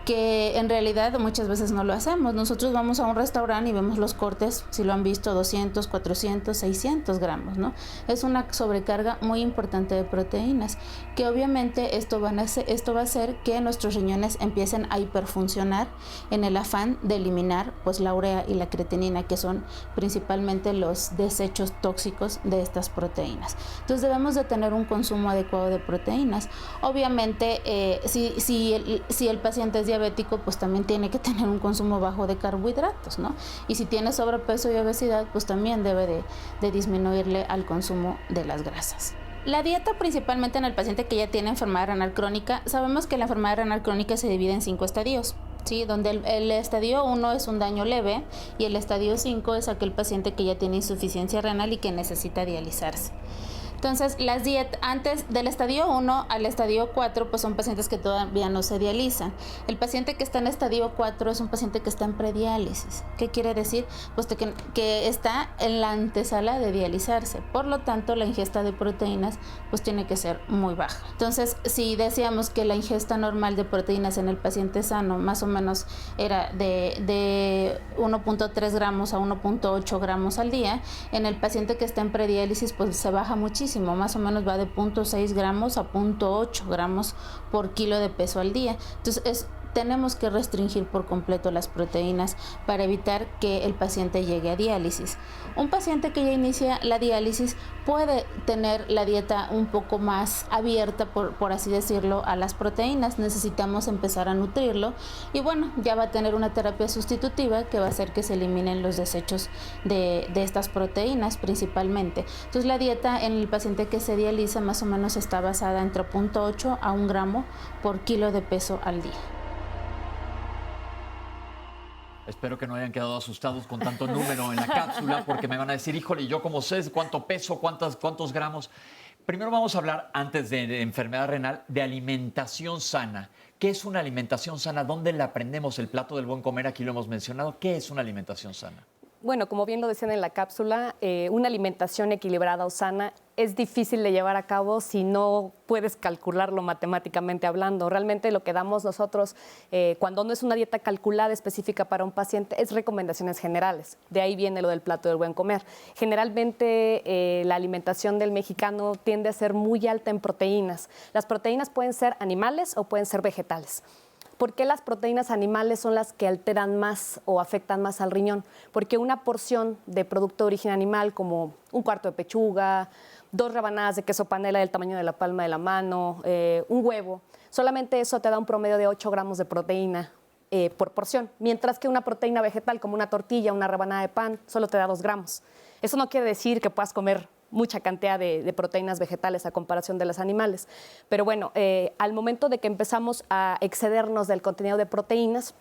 que en realidad muchas veces no lo hacemos. Nosotros vamos a un restaurante y vemos los cortes, si lo han visto, 200, 400, 600 gramos, ¿no? Es una sobrecarga muy importante de proteínas, que obviamente esto va a hacer que nuestros riñones empiecen a hiperfuncionar en el afán de eliminar pues la urea y la creatinina, que son principalmente los desechos tóxicos de estas proteínas. Entonces debemos de tener un consumo adecuado de proteínas. Obviamente si el paciente es diabético, pues también tiene que tener un consumo bajo de carbohidratos, ¿no? Y si tiene sobrepeso y obesidad, pues también debe de disminuirle al consumo de las grasas. La dieta principalmente en el paciente que ya tiene enfermedad renal crónica, sabemos que la enfermedad renal crónica se divide en 5 estadios, ¿sí? Donde el estadio 1 es un daño leve y el estadio 5 es aquel paciente que ya tiene insuficiencia renal y que necesita dializarse. Entonces, las dietas antes del estadio 1 al estadio 4, pues son pacientes que todavía no se dializan. El paciente que está en estadio 4 es un paciente que está en prediálisis. ¿Qué quiere decir? Pues que está en la antesala de dializarse. Por lo tanto, la ingesta de proteínas pues tiene que ser muy baja. Entonces, si decíamos que la ingesta normal de proteínas en el paciente sano más o menos era de 1.3 gramos a 1.8 gramos al día, en el paciente que está en prediálisis pues se baja muchísimo. Más o menos va de 0.6 gramos a 0.8 gramos por kilo de peso al día. Entonces tenemos que restringir por completo las proteínas para evitar que el paciente llegue a diálisis. Un paciente que ya inicia la diálisis puede tener la dieta un poco más abierta, por así decirlo, a las proteínas. Necesitamos empezar a nutrirlo y bueno, ya va a tener una terapia sustitutiva que va a hacer que se eliminen los desechos de estas proteínas principalmente. Entonces la dieta en el paciente que se dializa más o menos está basada entre 0.8 a 1 gramo por kilo de peso al día. Espero que no hayan quedado asustados con tanto número en la cápsula, porque me van a decir, híjole, ¿yo cómo sé cuánto peso, cuántos gramos? Primero vamos a hablar, antes de enfermedad renal, de alimentación sana. ¿Qué es una alimentación sana? ¿Dónde la aprendemos? El plato del buen comer, aquí lo hemos mencionado. ¿Qué es una alimentación sana? Bueno, como bien lo decían en la cápsula, una alimentación equilibrada o sana es difícil de llevar a cabo si no puedes calcularlo matemáticamente hablando. Realmente lo que damos nosotros cuando no es una dieta calculada específica para un paciente es recomendaciones generales. De ahí viene lo del plato del buen comer. Generalmente la alimentación del mexicano tiende a ser muy alta en proteínas. Las proteínas pueden ser animales o pueden ser vegetales. ¿Por qué las proteínas animales son las que alteran más o afectan más al riñón? Porque una porción de producto de origen animal, como un cuarto de pechuga, 2 rebanadas de queso panela del tamaño de la palma de la mano, un huevo, solamente eso te da un promedio de 8 gramos de proteína por porción, mientras que una proteína vegetal como una tortilla, una rebanada de pan, solo te da 2 gramos. Eso no quiere decir que puedas comer mucha cantidad de proteínas vegetales a comparación de las animales. Pero bueno, al momento de que empezamos a excedernos del contenido de proteínas,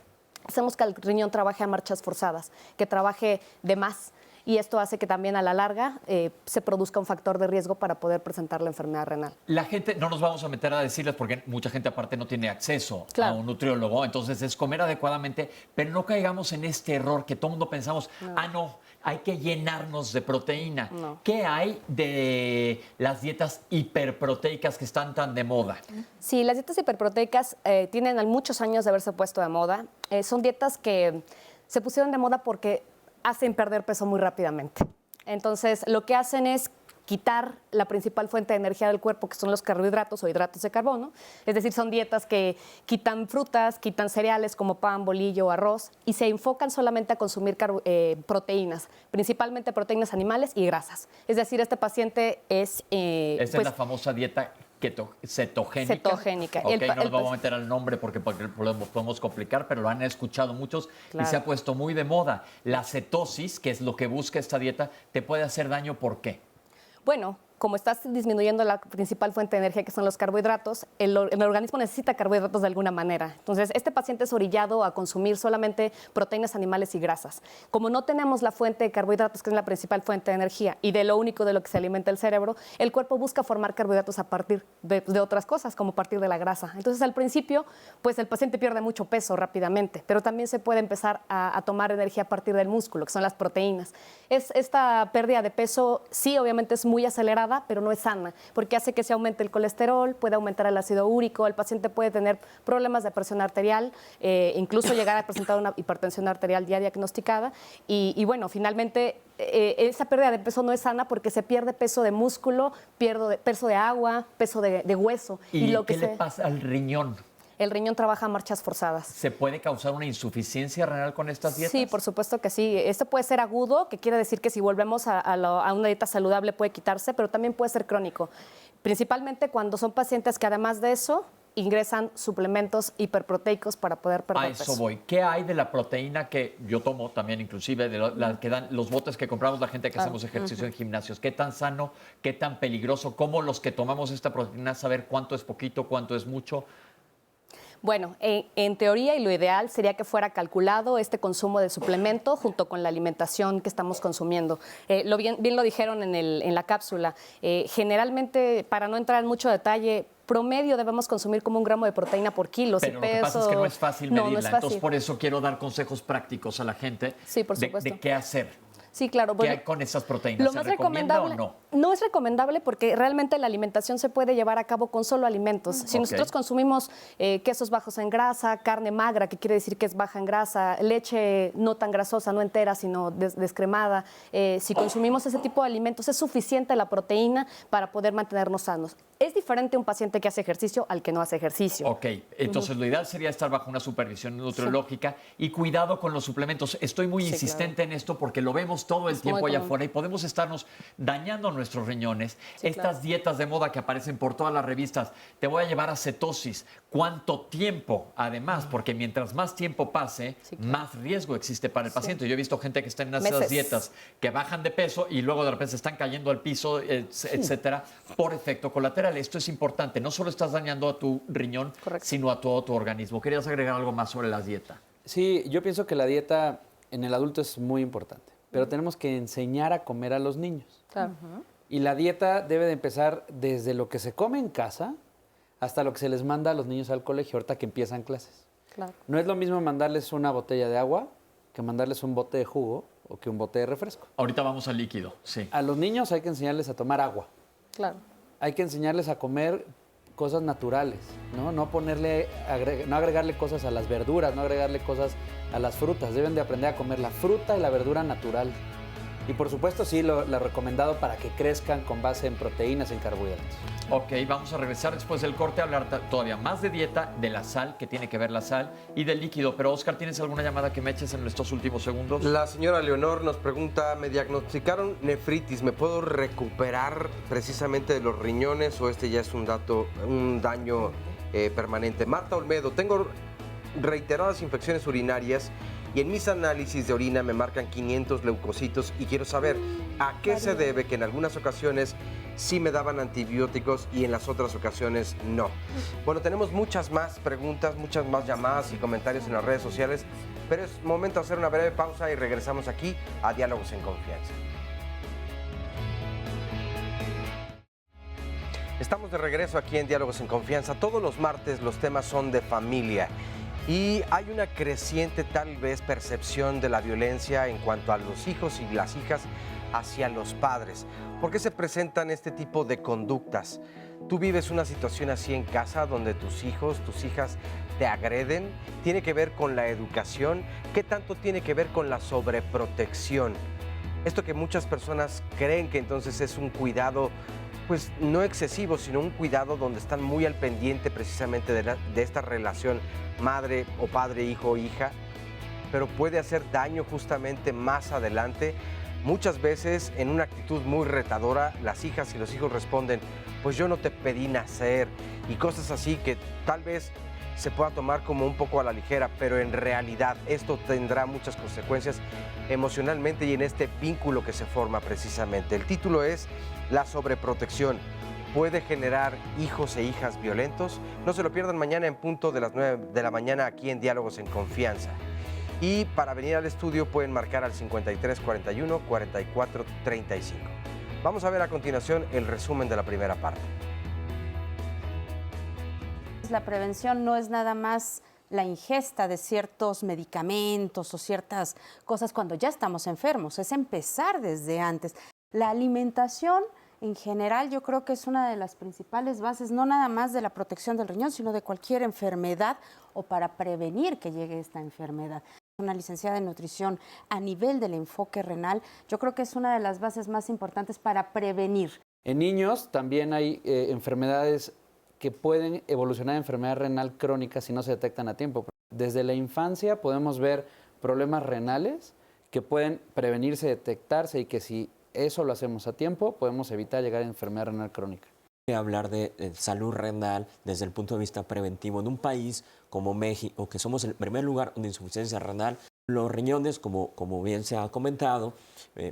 hacemos que el riñón trabaje a marchas forzadas, que trabaje de más. Y esto hace que también a la larga se produzca un factor de riesgo para poder presentar la enfermedad renal. La gente, no nos vamos a meter a decirles porque mucha gente aparte no tiene acceso Claro. a un nutriólogo, entonces es comer adecuadamente, pero no caigamos en este error que todo el mundo pensamos, no, hay que llenarnos de proteína. No. ¿Qué hay de las dietas hiperproteicas que están tan de moda? Sí, las dietas hiperproteicas tienen muchos años de haberse puesto de moda. Son dietas que se pusieron de moda porque hacen perder peso muy rápidamente. Entonces, lo que hacen es quitar la principal fuente de energía del cuerpo, que son los carbohidratos o hidratos de carbono. Es decir, son dietas que quitan frutas, quitan cereales como pan, bolillo, arroz, y se enfocan solamente a consumir proteínas, principalmente proteínas animales y grasas. Es decir, este paciente es... Esta es la famosa dieta cetogénica. Cetogénica. Ok, no nos vamos a meter al nombre porque lo podemos complicar, pero lo han escuchado muchos y se ha puesto muy de moda. La cetosis, que es lo que busca esta dieta, te puede hacer daño, ¿por qué? Bueno, como estás disminuyendo la principal fuente de energía, que son los carbohidratos, el organismo necesita carbohidratos de alguna manera. Entonces, este paciente es orillado a consumir solamente proteínas animales y grasas. Como no tenemos la fuente de carbohidratos, que es la principal fuente de energía, y de lo único de lo que se alimenta el cerebro, el cuerpo busca formar carbohidratos a partir de otras cosas, como a partir de la grasa. Entonces, al principio, pues el paciente pierde mucho peso rápidamente, pero también se puede empezar a tomar energía a partir del músculo, que son las proteínas. Esta pérdida de peso, sí, obviamente es muy acelerada, pero no es sana, porque hace que se aumente el colesterol, puede aumentar el ácido úrico, el paciente puede tener problemas de presión arterial, incluso llegar a presentar una hipertensión arterial ya diagnosticada, y bueno, finalmente esa pérdida de peso no es sana porque se pierde peso de músculo, peso de agua, peso de hueso. ¿Y qué le pasa al riñón? El riñón trabaja a marchas forzadas. ¿Se puede causar una insuficiencia renal con estas dietas? Sí, por supuesto que sí. Esto puede ser agudo, que quiere decir que si volvemos a una dieta saludable puede quitarse, pero también puede ser crónico. Principalmente cuando son pacientes que además de eso ingresan suplementos hiperproteicos para poder perder peso. A eso voy. ¿Qué hay de la proteína que yo tomo también, inclusive, de la que dan los botes que compramos la gente que hacemos ejercicio en gimnasios? ¿Qué tan sano, qué tan peligroso? ¿Cómo los que tomamos esta proteína saber cuánto es poquito, cuánto es mucho? Bueno, en teoría y lo ideal sería que fuera calculado este consumo de suplemento junto con la alimentación que estamos consumiendo. Bien lo dijeron en la cápsula. Generalmente, para no entrar en mucho detalle, promedio debemos consumir como 1 gramo de proteína por kilo. Pero lo que pasa es que no es fácil medirla. No es fácil. Entonces, por eso quiero dar consejos prácticos a la gente de qué hacer. Sí, claro. ¿Qué hay con esas proteínas? Lo más ¿Se recomienda o no? No es recomendable porque realmente la alimentación se puede llevar a cabo con solo alimentos. Si nosotros consumimos quesos bajos en grasa, carne magra, que quiere decir que es baja en grasa, leche no tan grasosa, no entera, sino descremada, si consumimos ese tipo de alimentos, es suficiente la proteína para poder mantenernos sanos. Es diferente un paciente que hace ejercicio al que no hace ejercicio. Ok, entonces lo ideal sería estar bajo una supervisión nutriológica y cuidado con los suplementos. Estoy muy insistente en esto porque lo vemos todo el tiempo allá afuera y podemos estarnos dañando nuestros riñones. Estas dietas de moda que aparecen por todas las revistas, te voy a llevar a cetosis. ¿Cuánto tiempo? Además, porque mientras más tiempo pase, más riesgo existe para el paciente. Yo he visto gente que está en esas dietas que bajan de peso y luego de repente se están cayendo al piso, etcétera, por efecto colateral. Esto es importante. No solo estás dañando a tu riñón, sino a todo tu organismo. ¿Querías agregar algo más sobre la dieta? Sí, yo pienso que la dieta en el adulto es muy importante, pero tenemos que enseñar a comer a los niños. Claro. Y la dieta debe de empezar desde lo que se come en casa hasta lo que se les manda a los niños al colegio, ahorita que empiezan clases. Claro. No es lo mismo mandarles una botella de agua que mandarles un bote de jugo o que un bote de refresco. Ahorita vamos al líquido, sí. A los niños hay que enseñarles a tomar agua. Claro. Hay que enseñarles a comer cosas naturales, ¿no? No agregarle cosas a las verduras, no agregarle cosas a las frutas. Deben de aprender a comer la fruta y la verdura natural. Y por supuesto, sí, lo recomendado para que crezcan con base en proteínas, en carbohidratos. Ok, vamos a regresar después del corte a hablar todavía más de dieta, de la sal, que tiene que ver la sal, y del líquido. Pero, Oscar, ¿tienes alguna llamada que me eches en estos últimos segundos? La señora Leonor nos pregunta, me diagnosticaron nefritis, ¿me puedo recuperar precisamente de los riñones o este ya es un daño permanente? Marta Olmedo, tengo reiteradas infecciones urinarias y en mis análisis de orina me marcan 500 leucocitos y quiero saber a qué se debe que en algunas ocasiones sí me daban antibióticos y en las otras ocasiones no. Bueno, tenemos muchas más preguntas, muchas más llamadas y comentarios en las redes sociales, pero es momento de hacer una breve pausa y regresamos aquí a Diálogos en Confianza. Estamos de regreso aquí en Diálogos en Confianza. Todos los martes los temas son de familia. Y hay una creciente, tal vez, percepción de la violencia en cuanto a los hijos y las hijas hacia los padres. ¿Por qué se presentan este tipo de conductas? ¿Tú vives una situación así en casa donde tus hijos, tus hijas te agreden? ¿Tiene que ver con la educación? ¿Qué tanto tiene que ver con la sobreprotección? Esto que muchas personas creen que entonces es un cuidado, pues no excesivo, sino un cuidado donde están muy al pendiente precisamente de esta relación madre o padre, hijo o hija, pero puede hacer daño justamente más adelante. Muchas veces en una actitud muy retadora, las hijas y los hijos responden, pues yo no te pedí nacer, y cosas así que tal vez se pueda tomar como un poco a la ligera, pero en realidad esto tendrá muchas consecuencias emocionalmente y en este vínculo que se forma precisamente. El título es La sobreprotección. ¿Puede generar hijos e hijas violentos? No se lo pierdan mañana en punto de las 9 de la mañana aquí en Diálogos en Confianza. Y para venir al estudio pueden marcar al 5341 4435. Vamos a ver a continuación el resumen de la primera parte. La prevención no es nada más la ingesta de ciertos medicamentos o ciertas cosas cuando ya estamos enfermos, es empezar desde antes. La alimentación en general yo creo que es una de las principales bases, no nada más de la protección del riñón, sino de cualquier enfermedad o para prevenir que llegue esta enfermedad. Una licenciada en nutrición a nivel del enfoque renal, yo creo que es una de las bases más importantes para prevenir. En niños también hay enfermedades que pueden evolucionar a enfermedad renal crónica si no se detectan a tiempo. Desde la infancia podemos ver problemas renales que pueden prevenirse, detectarse y que si eso lo hacemos a tiempo podemos evitar llegar a enfermedad renal crónica. Hablar de salud renal desde el punto de vista preventivo en un país como México, que somos el primer lugar de insuficiencia renal, los riñones, como bien se ha comentado,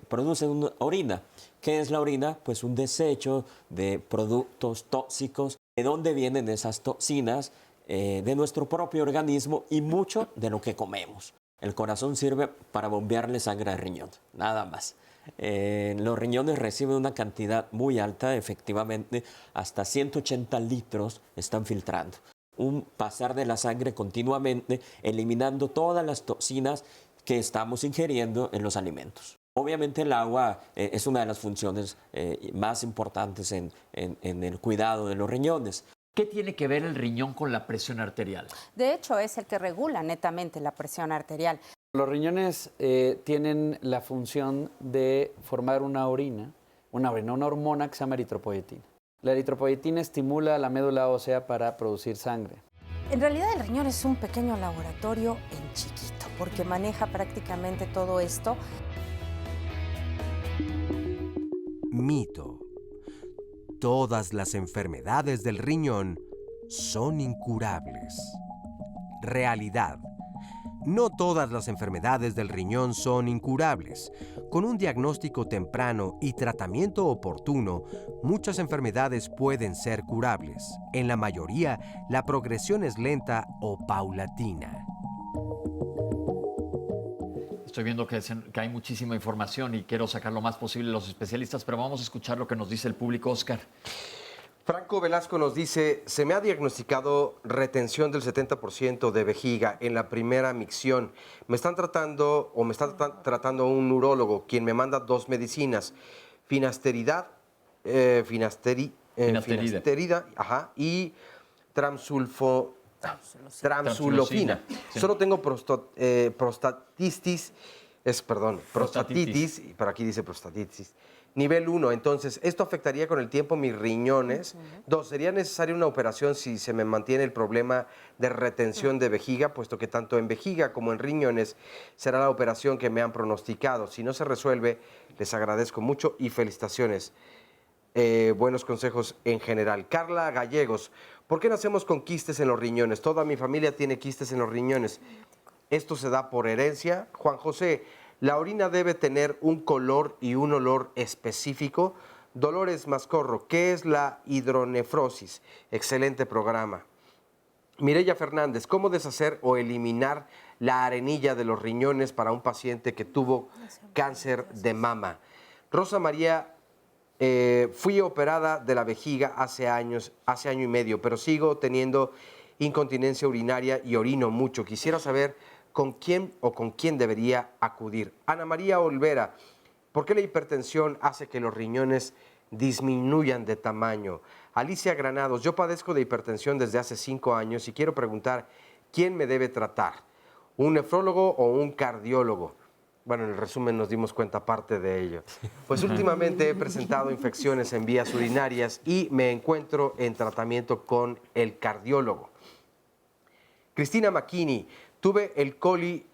producen una orina. ¿Qué es la orina? Pues un desecho de productos tóxicos. ¿De dónde vienen esas toxinas? De nuestro propio organismo y mucho de lo que comemos. El corazón sirve para bombearle sangre al riñón, nada más. Los riñones reciben una cantidad muy alta, efectivamente, hasta 180 litros están filtrando. Un pasar de la sangre continuamente, eliminando todas las toxinas que estamos ingiriendo en los alimentos. Obviamente el agua es una de las funciones más importantes en el cuidado de los riñones. ¿Qué tiene que ver el riñón con la presión arterial? De hecho, es el que regula netamente la presión arterial. Los riñones tienen la función de formar una hormona que se llama eritropoyetina. La eritropoyetina estimula la médula ósea para producir sangre. En realidad el riñón es un pequeño laboratorio en chiquito, porque maneja prácticamente todo esto. Mito. Todas las enfermedades del riñón son incurables. Realidad. No todas las enfermedades del riñón son incurables. Con un diagnóstico temprano y tratamiento oportuno, muchas enfermedades pueden ser curables. En la mayoría, la progresión es lenta o paulatina. Estoy viendo que hay muchísima información y quiero sacar lo más posible de los especialistas, pero vamos a escuchar lo que nos dice el público. Oscar. Franco Velasco nos dice, se me ha diagnosticado retención del 70% de vejiga en la primera micción. Me está tratando un urólogo, quien me manda 2 medicinas, finasterida y tramsulofina. Sí. Solo tengo prostatitis, pero aquí dice prostatitis. Nivel 1, entonces, ¿esto afectaría con el tiempo mis riñones? 2, ¿sería necesaria una operación si se me mantiene el problema de retención de vejiga, puesto que tanto en vejiga como en riñones será la operación que me han pronosticado? Si no se resuelve, les agradezco mucho y felicitaciones. Buenos consejos en general. Carla Gallegos, ¿por qué nacemos con quistes en los riñones? Toda mi familia tiene quistes en los riñones. ¿Esto se da por herencia? Juan José, ¿la orina debe tener un color y un olor específico? Dolores Mascorro, ¿qué es la hidronefrosis? Excelente programa. Mireya Fernández, ¿cómo deshacer o eliminar la arenilla de los riñones para un paciente que tuvo cáncer de mama? Rosa María, fui operada de la vejiga hace año y medio, pero sigo teniendo incontinencia urinaria y orino mucho. Quisiera saber con quién debería acudir. Ana María Olvera, ¿por qué la hipertensión hace que los riñones disminuyan de tamaño? Alicia Granados, yo padezco de hipertensión desde hace 5 años y quiero preguntar, ¿quién me debe tratar? ¿Un nefrólogo o un cardiólogo? Bueno, en el resumen nos dimos cuenta parte de ello. Pues últimamente he presentado infecciones en vías urinarias y me encuentro en tratamiento con el cardiólogo. Cristina McKinney, tuve E. coli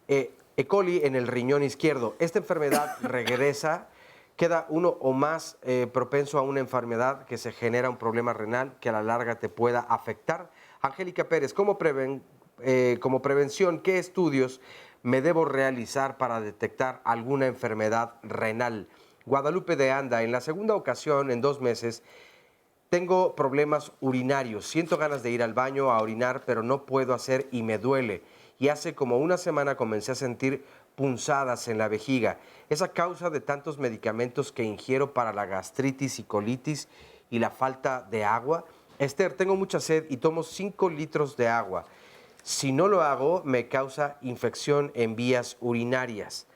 en el riñón izquierdo. ¿Esta enfermedad regresa? ¿Queda uno o más propenso a una enfermedad que se genera un problema renal que a la larga te pueda afectar? Angélica Pérez, como prevención, ¿qué estudios me debo realizar para detectar alguna enfermedad renal? Guadalupe de Anda, en la segunda ocasión, en 2 meses, tengo problemas urinarios. Siento ganas de ir al baño a orinar, pero no puedo hacer y me duele. Y hace como una semana comencé a sentir punzadas en la vejiga. Es a causa de tantos medicamentos que ingiero para la gastritis y colitis y la falta de agua. Esther, tengo mucha sed y tomo 5 litros de agua. Si no lo hago, me causa infección en vías urinarias.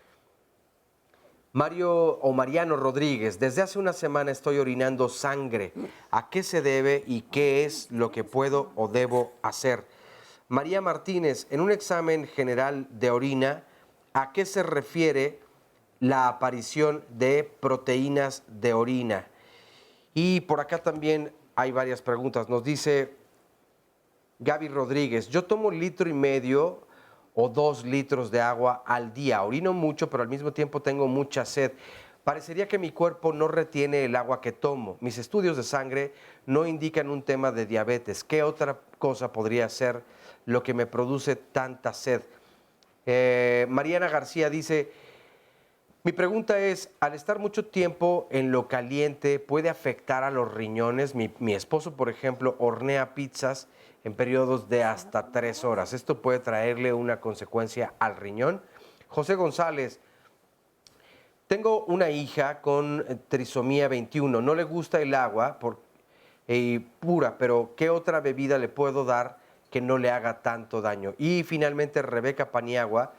Mariano Rodríguez, desde hace una semana estoy orinando sangre. ¿A qué se debe y qué es lo que puedo o debo hacer? María Martínez, en un examen general de orina, ¿a qué se refiere la aparición de proteínas de orina? Y por acá también hay varias preguntas. Nos dice Gaby Rodríguez, yo tomo 1,5 litros o 2 litros de agua al día. Orino mucho, pero al mismo tiempo tengo mucha sed. Parecería que mi cuerpo no retiene el agua que tomo. Mis estudios de sangre no indican un tema de diabetes. ¿Qué otra cosa podría ser lo que me produce tanta sed? Mariana García dice, mi pregunta es, al estar mucho tiempo en lo caliente, ¿puede afectar a los riñones? Mi esposo, por ejemplo, hornea pizzas en periodos de hasta 3 horas. ¿Esto puede traerle una consecuencia al riñón? José González, tengo una hija con trisomía 21. No le gusta el agua pura, pero ¿qué otra bebida le puedo dar que no le haga tanto daño? Y finalmente Rebeca Paniagua,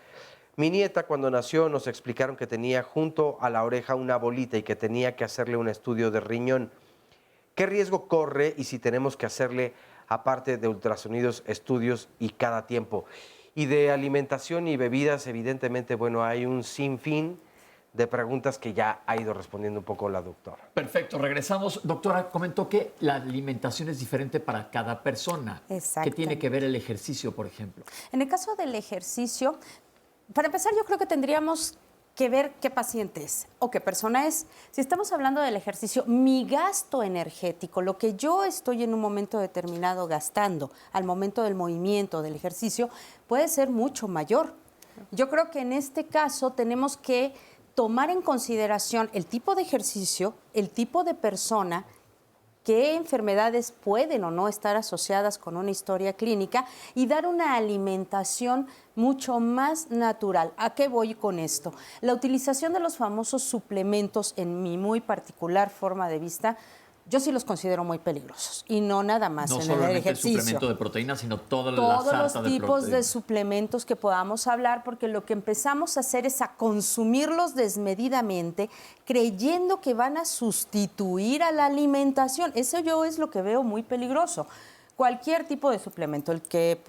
mi nieta cuando nació nos explicaron que tenía junto a la oreja una bolita y que tenía que hacerle un estudio de riñón. ¿Qué riesgo corre y si tenemos que hacerle, aparte de ultrasonidos, estudios y cada tiempo? Y de alimentación y bebidas, evidentemente, bueno, hay un sinfín de preguntas que ya ha ido respondiendo un poco la doctora. Perfecto, regresamos. Doctora, comentó que la alimentación es diferente para cada persona. Exacto. ¿Qué tiene que ver el ejercicio, por ejemplo? En el caso del ejercicio, para empezar, yo creo que tendríamos que ver qué paciente es o qué persona es. Si estamos hablando del ejercicio, mi gasto energético, lo que yo estoy en un momento determinado gastando al momento del movimiento, del ejercicio, puede ser mucho mayor. Yo creo que en este caso tenemos que tomar en consideración el tipo de ejercicio, el tipo de persona, qué enfermedades pueden o no estar asociadas con una historia clínica y dar una alimentación mucho más natural. ¿A qué voy con esto? La utilización de los famosos suplementos, en mi muy particular forma de vista, yo sí los considero muy peligrosos y no nada más No en el solamente el ejercicio. suplemento de proteína, sino toda la Todos sarta los de tipos proteína. de suplementos que podamos hablar, porque lo que empezamos a hacer es a consumirlos desmedidamente, creyendo que van a sustituir a la alimentación. Eso yo es lo que veo muy peligroso. Cualquier tipo de suplemento, el que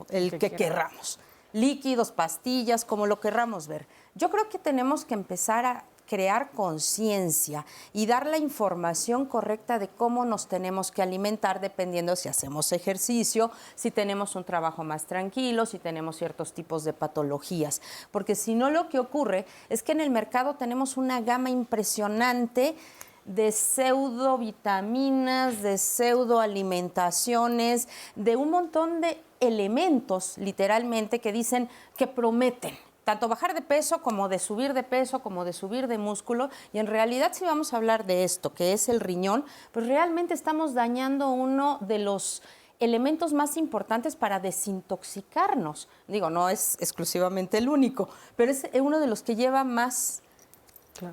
querramos, líquidos, pastillas, como lo querramos ver. Yo creo que tenemos que empezar a crear conciencia y dar la información correcta de cómo nos tenemos que alimentar dependiendo si hacemos ejercicio, si tenemos un trabajo más tranquilo, si tenemos ciertos tipos de patologías. Porque si no, lo que ocurre es que en el mercado tenemos una gama impresionante de pseudovitaminas, de pseudoalimentaciones, de un montón de elementos, literalmente, que dicen que prometen tanto bajar de peso como de subir de peso, como de subir de músculo. Y en realidad, si vamos a hablar de esto, que es el riñón, pues realmente estamos dañando uno de los elementos más importantes para desintoxicarnos. Digo, no es exclusivamente el único, pero es uno de los que lleva más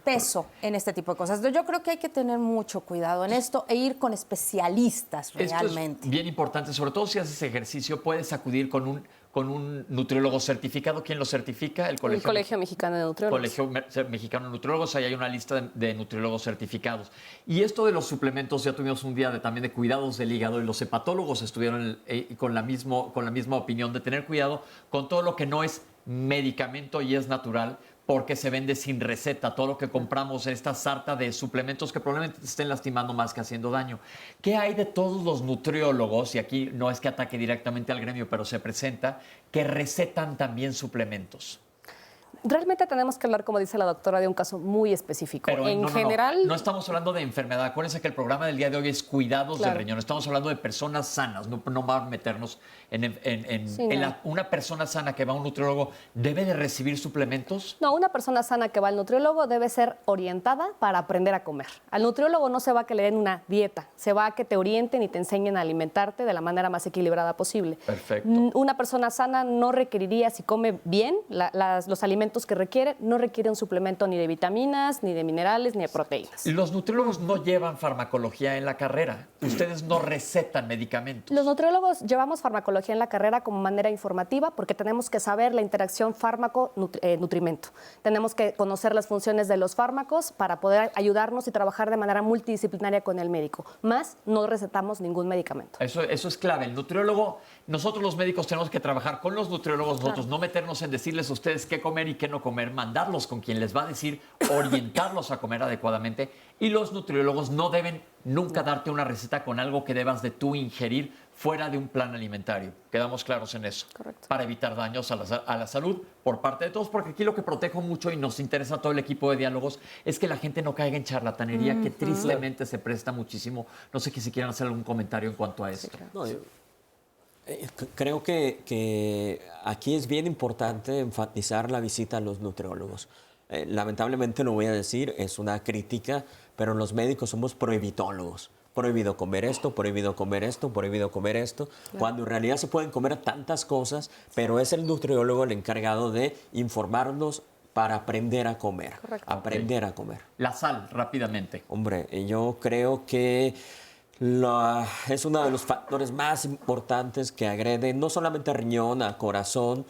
peso en este tipo de cosas. Entonces, yo creo que hay que tener mucho cuidado en esto e ir con especialistas realmente. Esto es bien importante, sobre todo si haces ejercicio, puedes acudir con un nutriólogo certificado. ¿Quién lo certifica? El Colegio Mexicano de Nutriólogos. Colegio Mexicano de Nutriólogos, ahí hay una lista de nutriólogos certificados. Y esto de los suplementos, ya tuvimos un día también de cuidados del hígado y los hepatólogos estuvieron con la misma opinión de tener cuidado con todo lo que no es medicamento y es natural, porque se vende sin receta. Todo lo que compramos, esta sarta de suplementos que probablemente te estén lastimando más que haciendo daño. ¿Qué hay de todos los nutriólogos, y aquí no es que ataque directamente al gremio, pero se presenta, que recetan también suplementos? Realmente tenemos que hablar, como dice la doctora, de un caso muy específico. Pero en general... No estamos hablando de enfermedad. Acuérdense que el programa del día de hoy es cuidados del riñón. Estamos hablando de personas sanas. No vamos a meternos una persona sana que va a un nutriólogo, ¿debe de recibir suplementos? No, una persona sana que va al nutriólogo debe ser orientada para aprender a comer. Al nutriólogo no se va a que le den una dieta, se va a que te orienten y te enseñen a alimentarte de la manera más equilibrada posible. Perfecto. Una persona sana no requeriría, si come bien, los alimentos que requiere, no requiere un suplemento ni de vitaminas, ni de minerales, ni de proteínas. Los nutriólogos no llevan farmacología en la carrera. Ustedes no recetan medicamentos. Los nutriólogos llevamos farmacología en la carrera como manera informativa porque tenemos que saber la interacción fármaco-nutrimento. Tenemos que conocer las funciones de los fármacos para poder ayudarnos y trabajar de manera multidisciplinaria con el médico. Más, no recetamos ningún medicamento. Eso es clave. El nutriólogo, nosotros los médicos tenemos que trabajar con los nutriólogos, nosotros no meternos en decirles a ustedes qué comer y qué no comer, mandarlos con quien les va a decir, orientarlos a comer adecuadamente. Y los nutriólogos no deben nunca darte una receta con algo que debas de tú ingerir fuera de un plan alimentario. Quedamos claros en eso. Correcto. Para evitar daños a la salud por parte de todos, porque aquí lo que protejo mucho y nos interesa a todo el equipo de diálogos es que la gente no caiga en charlatanería, que tristemente se presta muchísimo. No sé si quieran hacer algún comentario en cuanto a esto. Sí, claro. No, creo que aquí es bien importante enfatizar la visita a los nutriólogos. Lamentablemente lo voy a decir, es una crítica, pero los médicos somos prohibitólogos. Prohibido comer esto, prohibido comer esto, prohibido comer esto, claro. Cuando en realidad se pueden comer tantas cosas, pero es el nutriólogo el encargado de informarnos para aprender a comer. Correcto. Aprender a comer. La sal, rápidamente. Hombre, yo creo que es uno de los factores más importantes que agreden no solamente a riñón, a corazón,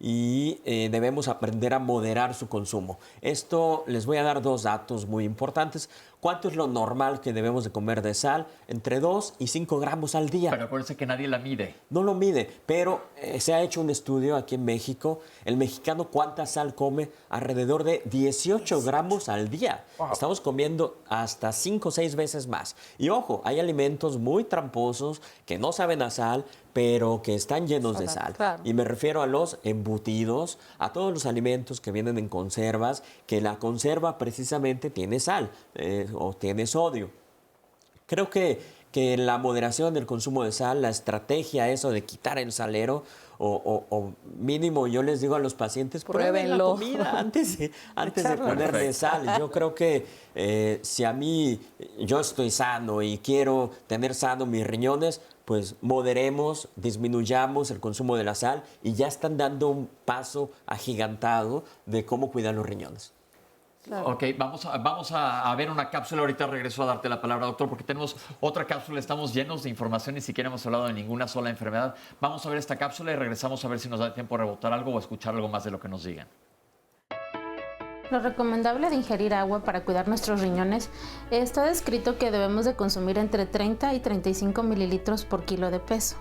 y debemos aprender a moderar su consumo. Esto les voy a dar 2 datos muy importantes. ¿Cuánto es lo normal que debemos de comer de sal? Entre 2 y 5 gramos al día. Pero acuérdense que nadie la mide. No lo mide, pero se ha hecho un estudio aquí en México. El mexicano, ¿cuánta sal come? Alrededor de 18 gramos al día. Wow. Estamos comiendo hasta 5 o 6 veces más. Y ojo, hay alimentos muy tramposos que no saben a sal, pero que están llenos de sal. Claro. Y me refiero a los embutidos, a todos los alimentos que vienen en conservas, que la conserva precisamente tiene sal o tiene sodio. Creo que la moderación del consumo de sal, la estrategia eso de quitar el salero, o mínimo yo les digo a los pacientes, prueben la comida antes de ponerle sal. Yo creo que si a mí yo estoy sano y quiero tener sano mis riñones, pues moderemos, disminuyamos el consumo de la sal y ya están dando un paso agigantado de cómo cuidar los riñones. Claro. Ok, vamos a ver una cápsula. Ahorita regreso a darte la palabra, doctor, porque tenemos otra cápsula. Estamos llenos de información, ni siquiera hemos hablado de ninguna sola enfermedad. Vamos a ver esta cápsula y regresamos a ver si nos da tiempo de rebotar algo o escuchar algo más de lo que nos digan. Lo recomendable de ingerir agua para cuidar nuestros riñones está descrito que debemos de consumir entre 30 y 35 mililitros por kilo de peso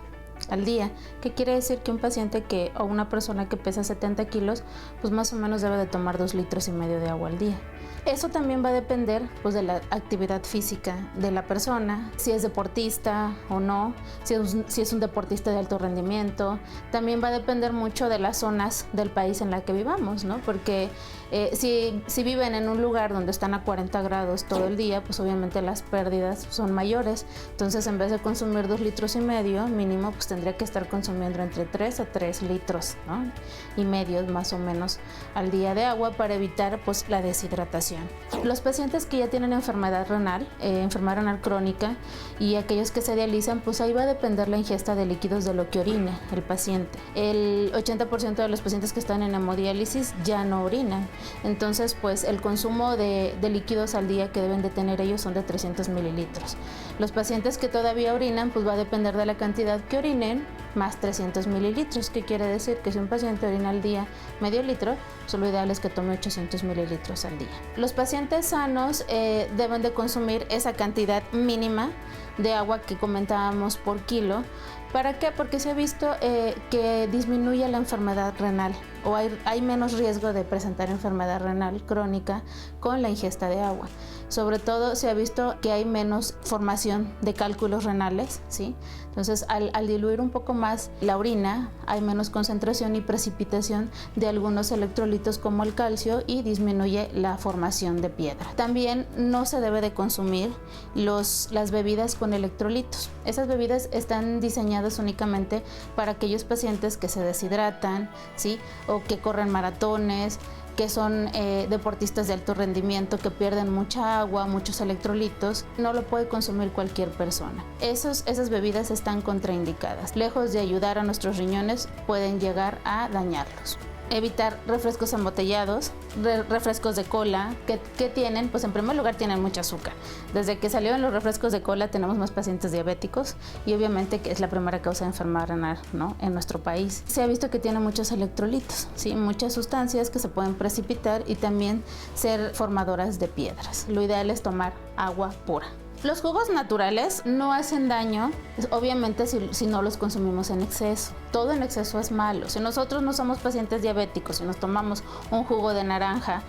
al día, que quiere decir que un paciente o una persona que pesa 70 kilos, pues más o menos debe de tomar 2,5 litros de agua al día. Eso también va a depender pues, de la actividad física de la persona, si es deportista o no, si es un deportista de alto rendimiento. También va a depender mucho de las zonas del país en la que vivamos, ¿no? Porque si viven en un lugar donde están a 40 grados todo el día, pues obviamente las pérdidas son mayores. Entonces, en vez de consumir 2,5 litros mínimo, pues tendría que estar consumiendo entre 3 a 3 litros, ¿no? y medio más o menos al día de agua para evitar pues, la deshidratación. Los pacientes que ya tienen enfermedad renal crónica y aquellos que se dializan, pues ahí va a depender la ingesta de líquidos de lo que orine el paciente. El 80% de los pacientes que están en hemodiálisis ya no orinan. Entonces, pues el consumo de líquidos al día que deben de tener ellos son de 300 mililitros. Los pacientes que todavía orinan, pues va a depender de la cantidad que orinen, más 300 mililitros, que quiere decir que si un paciente orina al día medio litro, pues lo ideal es que tome 800 mililitros al día. Los pacientes sanos deben de consumir esa cantidad mínima de agua que comentábamos por kilo. ¿Para qué? Porque se ha visto que disminuye la enfermedad renal o hay menos riesgo de presentar enfermedad renal crónica con la ingesta de agua. Sobre todo se ha visto que hay menos formación de cálculos renales, ¿sí? Entonces, al diluir un poco tomas la orina, hay menos concentración y precipitación de algunos electrolitos como el calcio y disminuye la formación de piedra. También no se debe de consumir las bebidas con electrolitos. Esas bebidas están diseñadas únicamente para aquellos pacientes que se deshidratan, ¿sí? O que corren maratones, que son deportistas de alto rendimiento, que pierden mucha agua, muchos electrolitos. No lo puede consumir cualquier persona. Esas bebidas están contraindicadas. Lejos de ayudar a nuestros riñones, pueden llegar a dañarlos. Evitar refrescos embotellados, refrescos de cola, que tienen, pues en primer lugar tienen mucho azúcar. Desde que salieron los refrescos de cola tenemos más pacientes diabéticos y obviamente que es la primera causa de enfermedad renal, ¿no?, en nuestro país. Se ha visto que tiene muchos electrolitos, ¿sí?, muchas sustancias que se pueden precipitar y también ser formadoras de piedras. Lo ideal es tomar agua pura. Los jugos naturales no hacen daño, obviamente, si no los consumimos en exceso. Todo en exceso es malo. Si nosotros no somos pacientes diabéticos y nos tomamos un jugo de naranja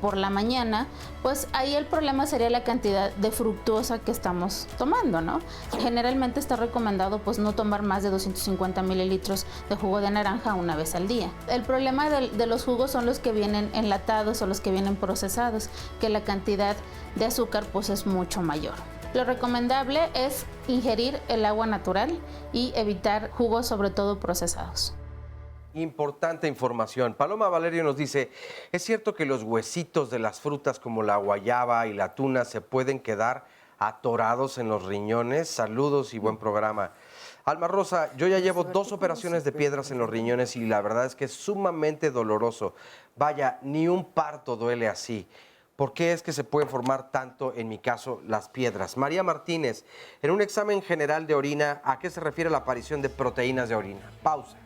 por la mañana, pues ahí el problema sería la cantidad de fructuosa que estamos tomando, ¿no? Generalmente está recomendado pues no tomar más de 250 mililitros de jugo de naranja una vez al día. El problema de los jugos son los que vienen enlatados o los que vienen procesados, que la cantidad de azúcar pues es mucho mayor. Lo recomendable es ingerir el agua natural y evitar jugos, sobre todo procesados. Importante información. Paloma Valerio nos dice, ¿es cierto que los huesitos de las frutas como la guayaba y la tuna se pueden quedar atorados en los riñones? Saludos y buen programa. Alma Rosa, yo ya llevo 2 operaciones de piedras en los riñones y la verdad es que es sumamente doloroso. Vaya, ni un parto duele así. ¿Por qué es que se pueden formar tanto, en mi caso, las piedras? María Martínez, en un examen general de orina, ¿a qué se refiere la aparición de proteínas de orina? Pausa.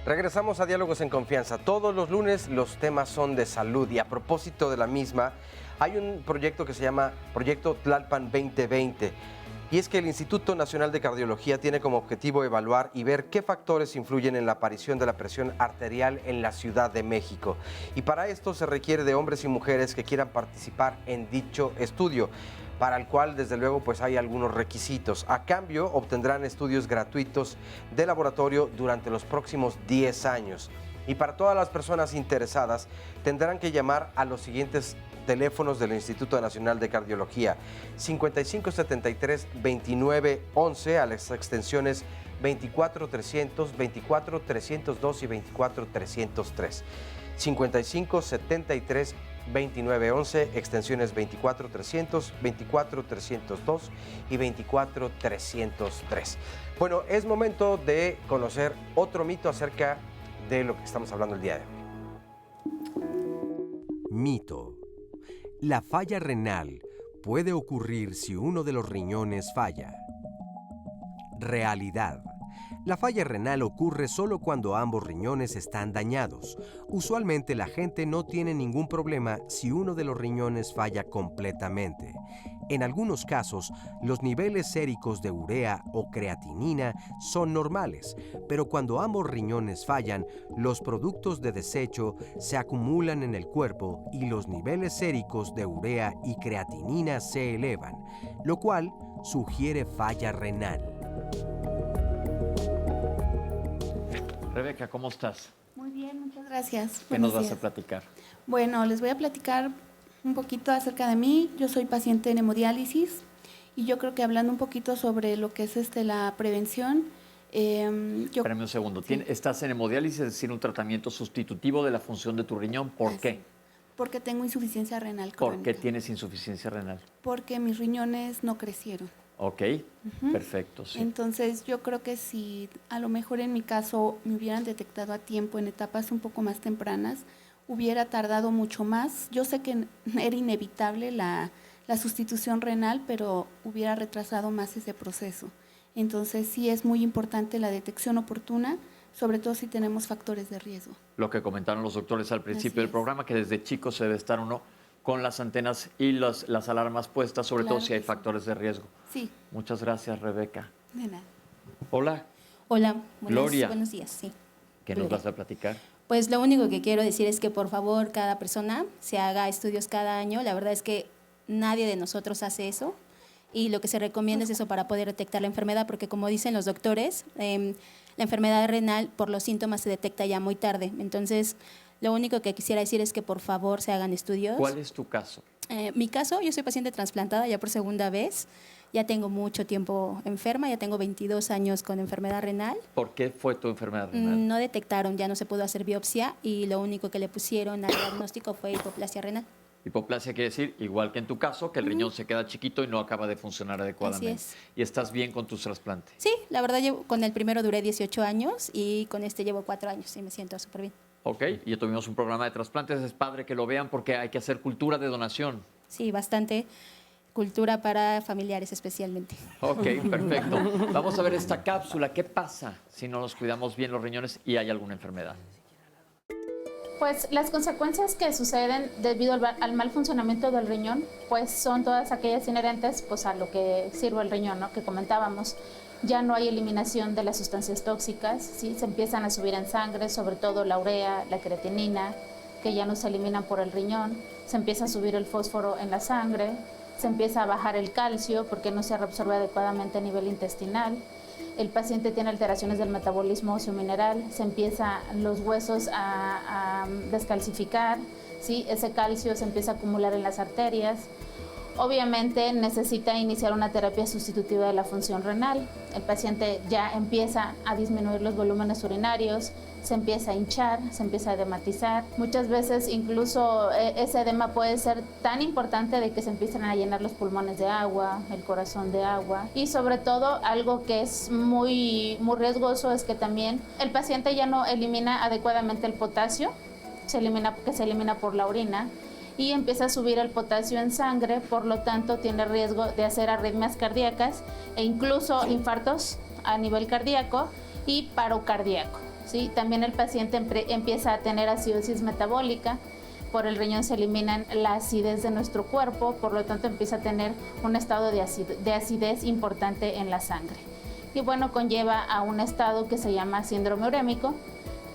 Regresamos a Diálogos en Confianza. Todos los lunes los temas son de salud y a propósito de la misma, hay un proyecto que se llama Proyecto Tlalpan 2020. Y es que el Instituto Nacional de Cardiología tiene como objetivo evaluar y ver qué factores influyen en la aparición de la presión arterial en la Ciudad de México. Y para esto se requiere de hombres y mujeres que quieran participar en dicho estudio, para el cual desde luego pues hay algunos requisitos. A cambio obtendrán estudios gratuitos de laboratorio durante los próximos 10 años. Y para todas las personas interesadas tendrán que llamar a los siguientes teléfonos del Instituto Nacional de Cardiología: 5573-2911 a las extensiones 24300, 24302 y 24303. 5573-2911, extensiones 24300, 24302 y 24303. Bueno, es momento de conocer otro mito acerca de lo que estamos hablando el día de hoy. Mito. La falla renal puede ocurrir si uno de los riñones falla. Realidad. La falla renal ocurre solo cuando ambos riñones están dañados. Usualmente la gente no tiene ningún problema si uno de los riñones falla completamente. En algunos casos, los niveles séricos de urea o creatinina son normales, pero cuando ambos riñones fallan, los productos de desecho se acumulan en el cuerpo y los niveles séricos de urea y creatinina se elevan, lo cual sugiere falla renal. Rebeca, ¿cómo estás? Muy bien, muchas gracias. ¿Qué nos vas a platicar? Bueno, les voy a platicar un poquito acerca de mí. Yo soy paciente en hemodiálisis y yo creo que hablando un poquito sobre lo que es la prevención. Espérame un segundo. Sí. Estás en hemodiálisis, es decir, un tratamiento sustitutivo de la función de tu riñón. ¿Por qué? Porque tengo insuficiencia renal crónica. ¿Por qué tienes insuficiencia renal? Porque mis riñones no crecieron. Ok, perfecto. Sí. Entonces yo creo que si a lo mejor en mi caso me hubieran detectado a tiempo en etapas un poco más tempranas, hubiera tardado mucho más. Yo sé que era inevitable la sustitución renal, pero hubiera retrasado más ese proceso. Entonces sí es muy importante la detección oportuna, sobre todo si tenemos factores de riesgo. Lo que comentaron los doctores al principio del programa, que desde chicos se debe estar uno con las antenas y las alarmas puestas, sobre todo si hay factores de riesgo. Sí. Muchas gracias, Rebeca. De nada. Hola. Hola, Gloria. buenos días. Sí. ¿Qué nos vas a platicar? Pues lo único que quiero decir es que por favor cada persona se haga estudios cada año. La verdad es que nadie de nosotros hace eso y lo que se recomienda es eso para poder detectar la enfermedad, porque como dicen los doctores, la enfermedad renal por los síntomas se detecta ya muy tarde. Entonces, lo único que quisiera decir es que por favor se hagan estudios. ¿Cuál es tu caso? Mi caso, yo soy paciente trasplantada ya por segunda vez. Ya tengo mucho tiempo enferma, ya tengo 22 años con enfermedad renal. ¿Por qué fue tu enfermedad renal? No detectaron, ya no se pudo hacer biopsia y lo único que le pusieron al diagnóstico fue hipoplasia renal. Hipoplasia quiere decir, igual que en tu caso, que el riñón se queda chiquito y no acaba de funcionar adecuadamente. Así es. ¿Y estás bien con tus trasplantes? Sí, la verdad con el primero duré 18 años y con este llevo 4 años y me siento súper bien. Ok, y ya tuvimos un programa de trasplantes, es padre que lo vean porque hay que hacer cultura de donación. Sí, bastante cultura para familiares especialmente. Ok, perfecto. Vamos a ver esta cápsula. ¿Qué pasa si no nos cuidamos bien los riñones y hay alguna enfermedad? Pues las consecuencias que suceden debido al mal funcionamiento del riñón, pues son todas aquellas inherentes pues, a lo que sirve el riñón, ¿no? Que comentábamos. Ya no hay eliminación de las sustancias tóxicas, ¿sí? Se empiezan a subir en sangre, sobre todo la urea, la creatinina, que ya no se eliminan por el riñón. Se empieza a subir el fósforo en la sangre, se empieza a bajar el calcio porque no se reabsorbe adecuadamente a nivel intestinal. El paciente tiene alteraciones del metabolismo óseo mineral, se empiezan los huesos a descalcificar, ¿sí? Ese calcio se empieza a acumular en las arterias. Obviamente necesita iniciar una terapia sustitutiva de la función renal. El paciente ya empieza a disminuir los volúmenes urinarios, se empieza a hinchar, se empieza a edematizar. Muchas veces incluso ese edema puede ser tan importante de que se empiezan a llenar los pulmones de agua, el corazón de agua. Y sobre todo algo que es muy riesgoso es que también el paciente ya no elimina adecuadamente el potasio, se elimina por la orina, y empieza a subir el potasio en sangre, por lo tanto tiene riesgo de hacer arritmias cardíacas e incluso infartos a nivel cardíaco y paro cardíaco, ¿sí? También el paciente empieza a tener acidosis metabólica, por el riñón se elimina la acidez de nuestro cuerpo, por lo tanto empieza a tener un estado de acidez importante en la sangre. Y bueno, conlleva a un estado que se llama síndrome urémico,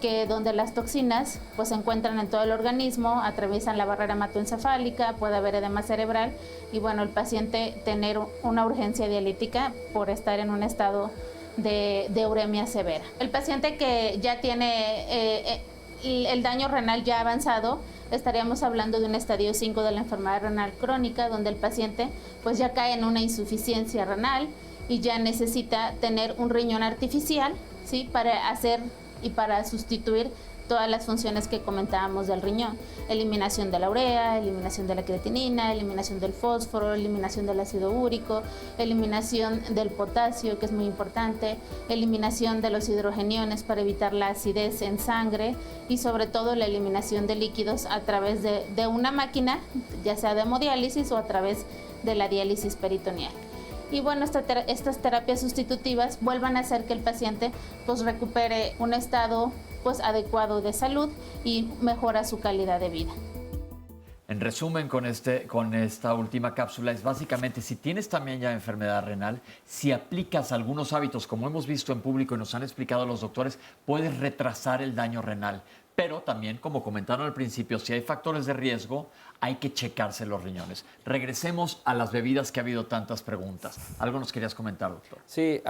que donde las toxinas pues, se encuentran en todo el organismo, atraviesan la barrera hematoencefálica, puede haber edema cerebral y bueno, el paciente tener una urgencia dialítica por estar en un estado de uremia severa. El paciente que ya tiene el daño renal ya avanzado, estaríamos hablando de un estadio 5 de la enfermedad renal crónica, donde el paciente pues, ya cae en una insuficiencia renal y ya necesita tener un riñón artificial, ¿sí? Para sustituir todas las funciones que comentábamos del riñón. Eliminación de la urea, eliminación de la creatinina, eliminación del fósforo, eliminación del ácido úrico, eliminación del potasio, que es muy importante, eliminación de los hidrogeniones para evitar la acidez en sangre y sobre todo la eliminación de líquidos a través de una máquina, ya sea de hemodiálisis o a través de la diálisis peritoneal. Y bueno, estas terapias sustitutivas vuelvan a hacer que el paciente pues, recupere un estado pues, adecuado de salud y mejora su calidad de vida. En resumen, con esta última cápsula es básicamente si tienes también ya enfermedad renal, si aplicas algunos hábitos, como hemos visto en público y nos han explicado los doctores, puedes retrasar el daño renal. Pero también, como comentaron al principio, si hay factores de riesgo, hay que checarse los riñones. Regresemos a las bebidas, que ha habido tantas preguntas. ¿Algo nos querías comentar, doctor? Sí,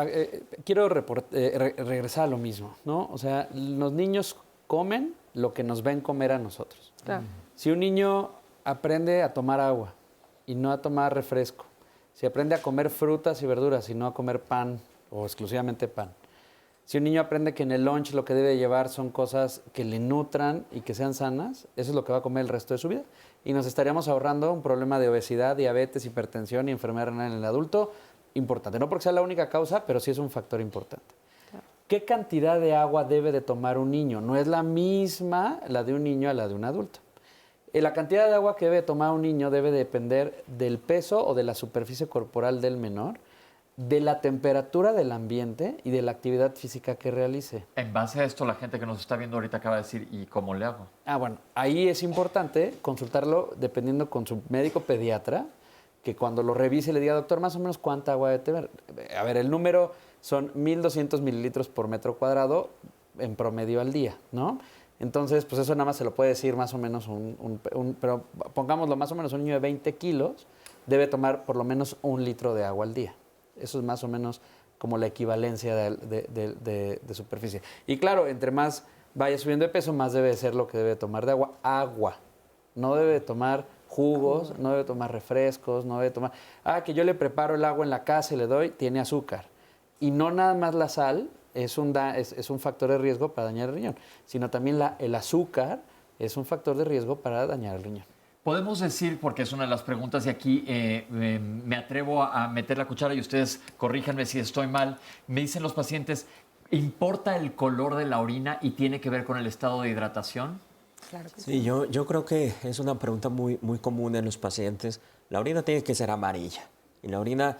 quiero regresar a lo mismo, ¿no? O sea, los niños comen lo que nos ven comer a nosotros. Claro. Si un niño aprende a tomar agua y no a tomar refresco, si aprende a comer frutas y verduras y no a comer pan o exclusivamente pan, si un niño aprende que en el lunch lo que debe llevar son cosas que le nutran y que sean sanas, eso es lo que va a comer el resto de su vida. Y nos estaríamos ahorrando un problema de obesidad, diabetes, hipertensión y enfermedad renal en el adulto importante. No porque sea la única causa, pero sí es un factor importante. Claro. ¿Qué cantidad de agua debe de tomar un niño? No es la misma la de un niño a la de un adulto. La cantidad de agua que debe tomar un niño debe depender del peso o de la superficie corporal del menor, de la temperatura del ambiente y de la actividad física que realice. En base a esto, la gente que nos está viendo ahorita acaba de decir, ¿y cómo le hago? Bueno, ahí es importante consultarlo dependiendo con su médico pediatra, que cuando lo revise le diga, doctor, más o menos cuánta agua debe tener. A ver, el número son 1.200 mililitros por metro cuadrado en promedio al día, ¿no? Entonces, pues eso nada más se lo puede decir más o menos pero pongámoslo más o menos un niño de 20 kilos, debe tomar por lo menos 1 litro de agua al día. Eso es más o menos como la equivalencia de superficie. Y claro, entre más vaya subiendo de peso, más debe ser lo que debe tomar de agua. Agua. No debe tomar jugos, no debe tomar refrescos, no debe tomar... que yo le preparo el agua en la casa y le doy, tiene azúcar. Y no nada más la sal es un factor de riesgo para dañar el riñón, sino también el azúcar es un factor de riesgo para dañar el riñón. Podemos decir, porque es una de las preguntas y aquí me atrevo a meter la cuchara y ustedes corríjanme si estoy mal, me dicen los pacientes, ¿importa el color de la orina y tiene que ver con el estado de hidratación? Claro que sí. Yo creo que es una pregunta muy común en los pacientes. La orina tiene que ser amarilla. Y la orina,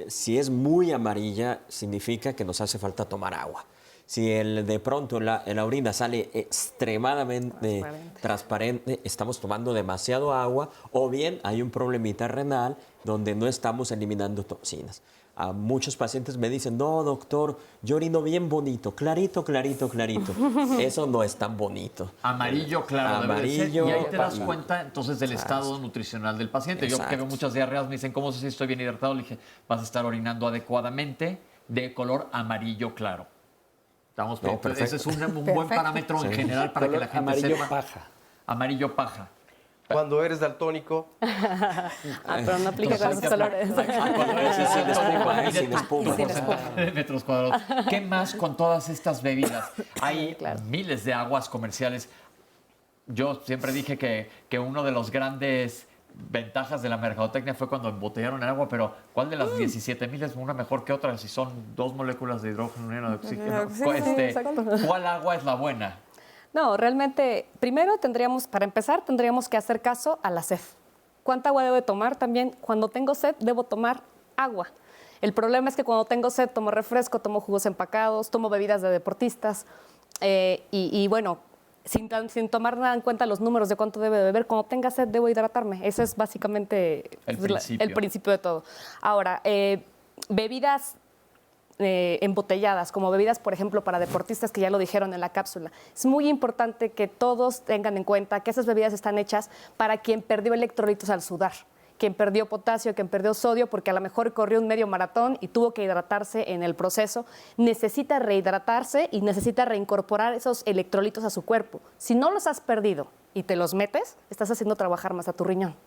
si es muy amarilla, significa que nos hace falta tomar agua. Si de pronto la orina sale extremadamente transparente, estamos tomando demasiado agua, o bien hay un problemita renal donde no estamos eliminando toxinas. A muchos pacientes me dicen, no, doctor, yo orino bien bonito, clarito, clarito, clarito. Eso no es tan bonito. Amarillo, claro. Amarillo. Y ahí te das cuenta entonces del estado nutricional del paciente. Exacto. Yo que veo muchas diarreas me dicen, ¿cómo sé si estoy bien hidratado? Le dije, vas a estar orinando adecuadamente de color amarillo claro. Estamos bien. Ese es un buen parámetro en general para que la gente amarillo sepa. Paja. Amarillo paja. Cuando eres daltónico. Pero no aplica con esos colores. Sin espuma. Metros cuadrados. ¿Qué más con todas estas bebidas? Hay miles de aguas comerciales. Yo siempre dije que uno de los grandes ventajas de la mercadotecnia fue cuando embotellaron el agua, pero ¿cuál de las 17,000 es una mejor que otra si son 2 moléculas de hidrógeno y una de oxígeno? ¿Cuál agua es la buena? No, realmente, primero para empezar, tendríamos que hacer caso a la sed. ¿Cuánta agua debo de tomar? También, cuando tengo sed, debo tomar agua. El problema es que cuando tengo sed, tomo refresco, tomo jugos empacados, tomo bebidas de deportistas y bueno, sin tomar nada en cuenta los números de cuánto debe de beber, cuando tenga sed, debo hidratarme. Ese es básicamente el principio de todo. Ahora, bebidas embotelladas, como bebidas, por ejemplo, para deportistas, que ya lo dijeron en la cápsula. Es muy importante que todos tengan en cuenta que esas bebidas están hechas para quien perdió electrolitos al sudar, quien perdió potasio, quien perdió sodio, porque a lo mejor corrió un medio maratón y tuvo que hidratarse en el proceso, necesita rehidratarse y necesita reincorporar esos electrolitos a su cuerpo. Si no los has perdido y te los metes, estás haciendo trabajar más a tu riñón.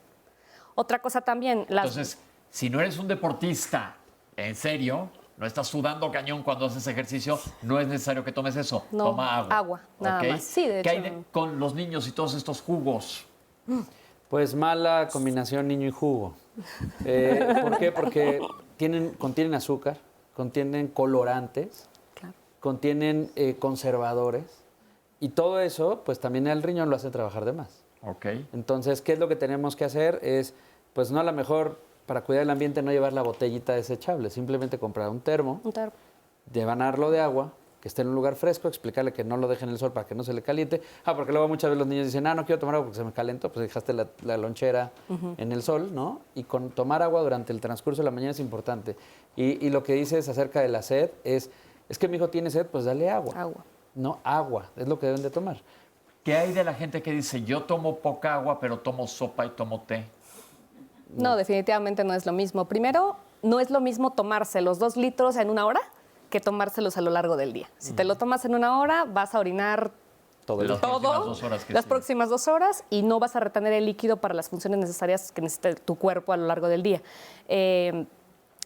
Otra cosa también... Entonces, si no eres un deportista, en serio... No estás sudando cañón cuando haces ejercicio, no es necesario que tomes eso. No, toma agua. Agua, nada más. Sí, de hecho. ¿Qué hay con los niños y todos estos jugos? Pues mala combinación niño y jugo. ¿Por qué? Porque contienen azúcar, contienen colorantes, contienen conservadores y todo eso, pues también el riñón lo hace trabajar de más. Okay. Entonces, ¿qué es lo que tenemos que hacer? Es, pues no a lo mejor... Para cuidar el ambiente no llevar la botellita desechable, simplemente comprar un termo, llenarlo de agua, que esté en un lugar fresco, explicarle que no lo deje en el sol para que no se le caliente. Porque luego muchas veces los niños dicen, no quiero tomar agua porque se me calentó, pues dejaste la lonchera en el sol, ¿no? Y tomar agua durante el transcurso de la mañana es importante. Y lo que dices acerca de la sed es que mi hijo tiene sed, pues dale agua. Agua. No, agua, es lo que deben de tomar. ¿Qué hay de la gente que dice, yo tomo poca agua, pero tomo sopa y tomo té? No, definitivamente no es lo mismo. Primero, no es lo mismo tomarse los 2 litros en una hora que tomárselos a lo largo del día. Si te lo tomas en una hora, vas a orinar las próximas 2 horas y no vas a retener el líquido para las funciones necesarias que necesita tu cuerpo a lo largo del día.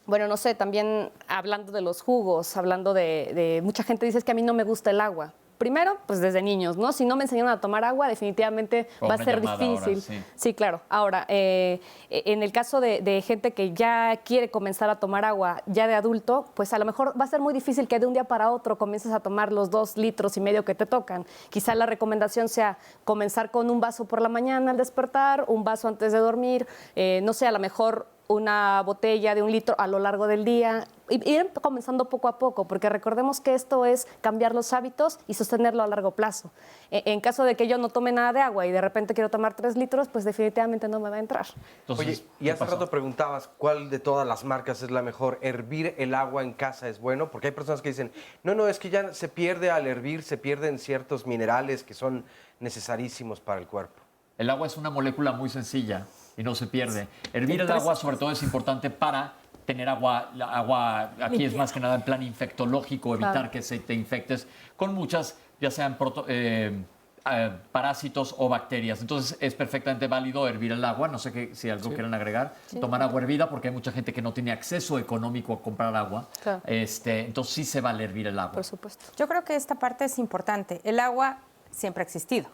Bueno, no sé, también hablando de los jugos, hablando de mucha gente dice que a mí no me gusta el agua. Primero, pues desde niños, ¿no? Si no me enseñaron a tomar agua, definitivamente va a ser difícil. Ahora, sí, claro. Ahora, en el caso de gente que ya quiere comenzar a tomar agua ya de adulto, pues a lo mejor va a ser muy difícil que de un día para otro comiences a tomar los 2,5 litros que te tocan. Quizá la recomendación sea comenzar con un vaso por la mañana al despertar, un vaso antes de dormir, no sé, a lo mejor una botella de 1 litro a lo largo del día, ir comenzando poco a poco, porque recordemos que esto es cambiar los hábitos y sostenerlo a largo plazo. En caso de que yo no tome nada de agua y de repente quiero tomar 3 litros, pues definitivamente no me va a entrar. Entonces, oye, y hace rato preguntabas cuál de todas las marcas es la mejor. ¿Hervir el agua en casa es bueno? Porque hay personas que dicen, no, es que ya se pierde al hervir, se pierden ciertos minerales que son necesarísimos para el cuerpo. El agua es una molécula muy sencilla y no se pierde. Hervir el agua sobre todo es importante para tener agua aquí es más que nada en plan infectológico, evitar que se te infectes con muchas, ya sean parásitos o bacterias. Entonces es perfectamente válido hervir el agua. No sé si algo quieren agregar. Tomar agua hervida porque hay mucha gente que no tiene acceso económico a comprar agua. Claro. Entonces sí se vale hervir el agua. Por supuesto. Yo creo que esta parte es importante. El agua siempre ha existido.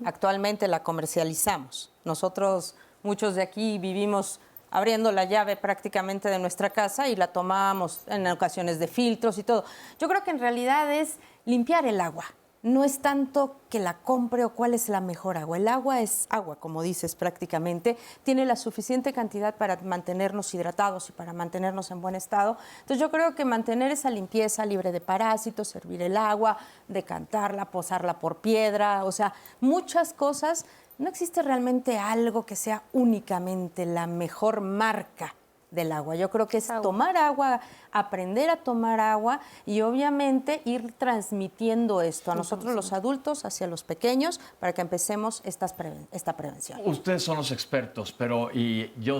Actualmente la comercializamos. Nosotros, muchos de aquí, vivimos abriendo la llave prácticamente de nuestra casa y la tomábamos en ocasiones de filtros y todo. Yo creo que en realidad es limpiar el agua. No es tanto que la compre o cuál es la mejor agua. El agua es agua, como dices, prácticamente. Tiene la suficiente cantidad para mantenernos hidratados y para mantenernos en buen estado. Entonces yo creo que mantener esa limpieza libre de parásitos, servir el agua, decantarla, posarla por piedra, o sea, muchas cosas. No existe realmente algo que sea únicamente la mejor marca del agua. Yo creo que es tomar agua, aprender a tomar agua y obviamente ir transmitiendo esto a nosotros los adultos, hacia los pequeños, para que empecemos esta prevención. Ustedes son los expertos, pero yo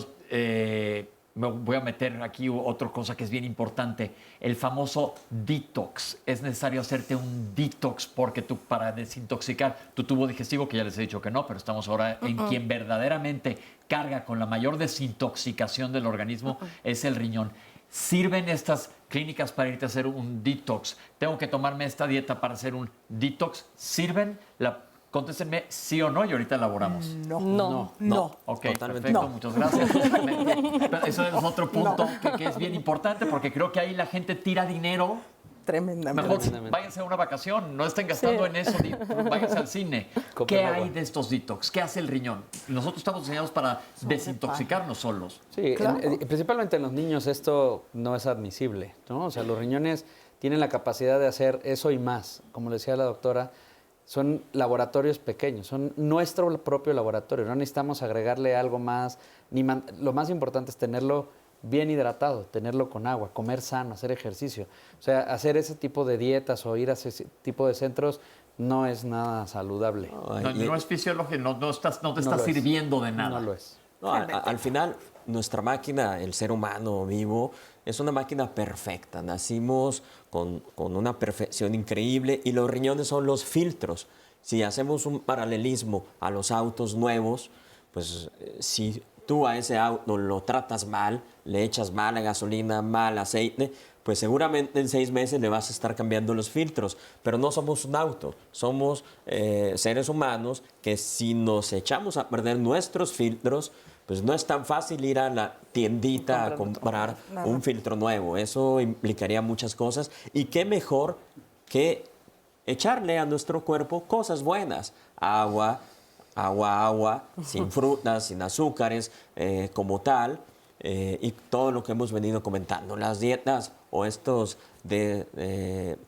me voy a meter aquí otra cosa que es bien importante, el famoso detox. Es necesario hacerte un detox porque para desintoxicar tu tubo digestivo, que ya les he dicho que no, pero estamos ahora en quien verdaderamente carga con la mayor desintoxicación del organismo, es el riñón. ¿Sirven estas clínicas para irte a hacer un detox? ¿Tengo que tomarme esta dieta para hacer un detox? ¿Sirven? Contéstenme sí o no y ahorita elaboramos. No. Ok, perfecto, muchas gracias. Pero eso es otro punto que es bien importante porque creo que ahí la gente tira dinero. Tremendamente. Mejor váyanse a una vacación, no estén gastando en eso, váyanse al cine. ¿Qué hay de estos detox? ¿Qué hace el riñón? Nosotros estamos diseñados para desintoxicarnos solos. Sí, principalmente en los niños esto no es admisible, ¿no? O sea, los riñones tienen la capacidad de hacer eso y más. Como le decía la doctora, son laboratorios pequeños, son nuestro propio laboratorio. No necesitamos agregarle algo más. Lo más importante es tenerlo bien hidratado, tenerlo con agua, comer sano, hacer ejercicio. O sea, hacer ese tipo de dietas o ir a ese tipo de centros no es nada saludable. No es fisiológico, no te está sirviendo de nada. No lo es. No, al final, nuestra máquina, el ser humano vivo, es una máquina perfecta. Nacimos con una perfección increíble y los riñones son los filtros. Si hacemos un paralelismo a los autos nuevos, pues si tú a ese auto lo tratas mal, le echas mala gasolina, mal aceite, pues seguramente en 6 meses le vas a estar cambiando los filtros. Pero no somos un auto, somos seres humanos que si nos echamos a perder nuestros filtros, pues no es tan fácil ir a la tiendita a comprar un filtro nuevo. Eso implicaría muchas cosas. Y qué mejor que echarle a nuestro cuerpo cosas buenas. Agua, sin frutas, sin azúcares, como tal. Y todo lo que hemos venido comentando. Las dietas o estos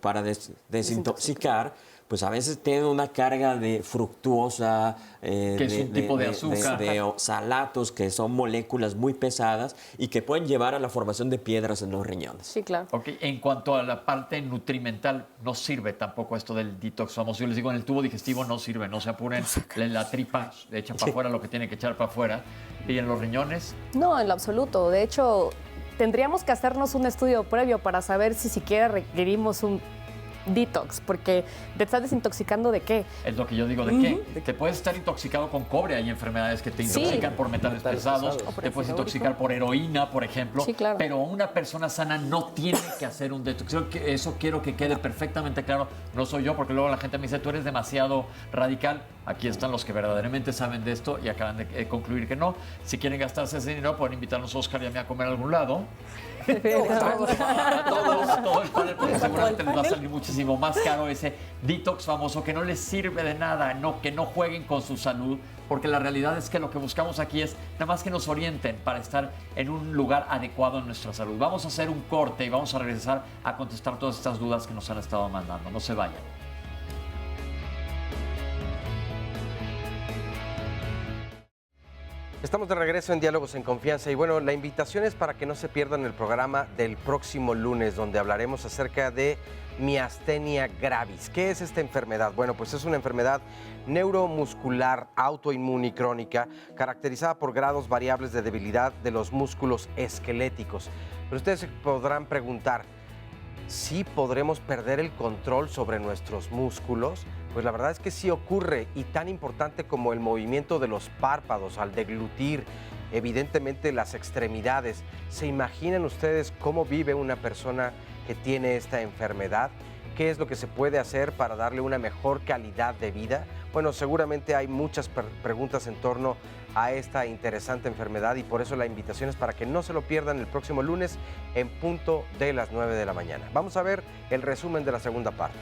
para desintoxicar, pues a veces tienen una carga de fructuosa, que es un tipo de azúcar, de oxalatos, que son moléculas muy pesadas y que pueden llevar a la formación de piedras en los riñones. Sí, claro. Okay. En cuanto a la parte nutrimental, no sirve tampoco esto del detox famoso. Yo les digo, en el tubo digestivo no sirve, no se apuren, la tripa echa para afuera lo que tiene que echar para afuera. ¿Y en los riñones? No, en lo absoluto. De hecho, tendríamos que hacernos un estudio previo para saber si siquiera requerimos un detox, porque te estás desintoxicando ¿de qué? Es lo que yo digo, ¿de qué? Te puedes estar intoxicado con cobre, hay enfermedades que te intoxican por metales pesados, te puedes intoxicar por heroína, por ejemplo, pero una persona sana no tiene que hacer un detox. Eso quiero que quede perfectamente claro, no soy yo, porque luego la gente me dice, tú eres demasiado radical. Aquí están los que verdaderamente saben de esto y acaban de concluir que no. Si quieren gastarse ese dinero, pueden invitarnos a Oscar y a mí a comer a algún lado. Todo el panel, porque seguramente les va a salir muchísimo más caro ese detox famoso que no les sirve de nada, que no jueguen con su salud, porque la realidad es que lo que buscamos aquí es nada más que nos orienten para estar en un lugar adecuado en nuestra salud. Vamos a hacer un corte y vamos a regresar a contestar todas estas dudas que nos han estado mandando. No se vayan. Estamos de regreso en Diálogos en Confianza y bueno, la invitación es para que no se pierdan el programa del próximo lunes donde hablaremos acerca de miastenia gravis. ¿Qué es esta enfermedad? Bueno, pues es una enfermedad neuromuscular autoinmune y crónica caracterizada por grados variables de debilidad de los músculos esqueléticos. Pero ustedes se podrán preguntar, ¿sí podremos perder el control sobre nuestros músculos? Pues la verdad es que sí ocurre, y tan importante como el movimiento de los párpados al deglutir, evidentemente las extremidades. ¿Se imaginan ustedes cómo vive una persona que tiene esta enfermedad? ¿Qué es lo que se puede hacer para darle una mejor calidad de vida? Bueno, seguramente hay muchas preguntas en torno a esta interesante enfermedad y por eso la invitación es para que no se lo pierdan el próximo lunes en punto de las 9 de la mañana. Vamos a ver el resumen de la segunda parte.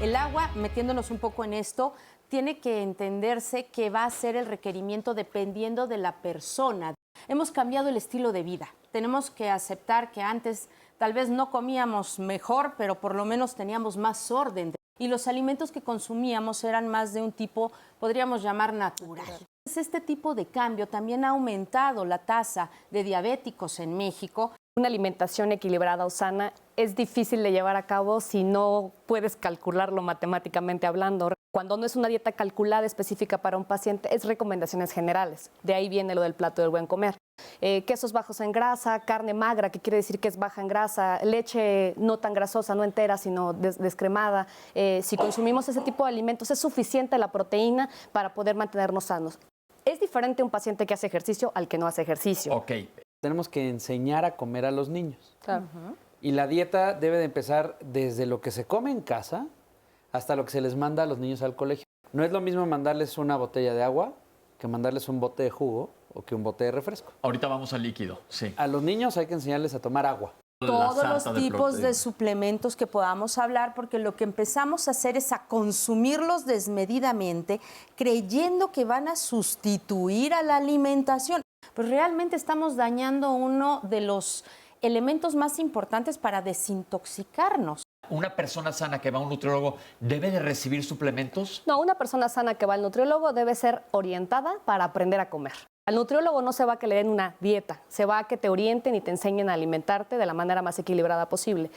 El agua, metiéndonos un poco en esto, tiene que entenderse que va a ser el requerimiento dependiendo de la persona. Hemos cambiado el estilo de vida. Tenemos que aceptar que antes tal vez no comíamos mejor, pero por lo menos teníamos más orden. Y los alimentos que consumíamos eran más de un tipo, podríamos llamar natural. Este tipo de cambio también ha aumentado la tasa de diabéticos en México. Una alimentación equilibrada o sana es difícil de llevar a cabo si no puedes calcularlo matemáticamente hablando. Cuando no es una dieta calculada específica para un paciente, es recomendaciones generales. De ahí viene lo del plato del buen comer. Quesos bajos en grasa, carne magra, que quiere decir que es baja en grasa, leche no tan grasosa, no entera, sino descremada. Si consumimos ese tipo de alimentos, es suficiente la proteína para poder mantenernos sanos. Es diferente un paciente que hace ejercicio al que no hace ejercicio. Ok. Tenemos que enseñar a comer a los niños. Claro. Y la dieta debe de empezar desde lo que se come en casa hasta lo que se les manda a los niños al colegio. No es lo mismo mandarles una botella de agua que mandarles un bote de jugo o que un bote de refresco. Ahorita vamos al líquido, sí. A los niños hay que enseñarles a tomar agua. Todos los tipos de suplementos que podamos hablar, porque lo que empezamos a hacer es a consumirlos desmedidamente, creyendo que van a sustituir a la alimentación. Pues realmente estamos dañando uno de los elementos más importantes para desintoxicarnos. ¿Una persona sana que va a un nutriólogo debe de recibir suplementos? No, una persona sana que va al nutriólogo debe ser orientada para aprender a comer. Al nutriólogo no se va a que le den una dieta, se va a que te orienten y te enseñen a alimentarte de la manera más equilibrada posible.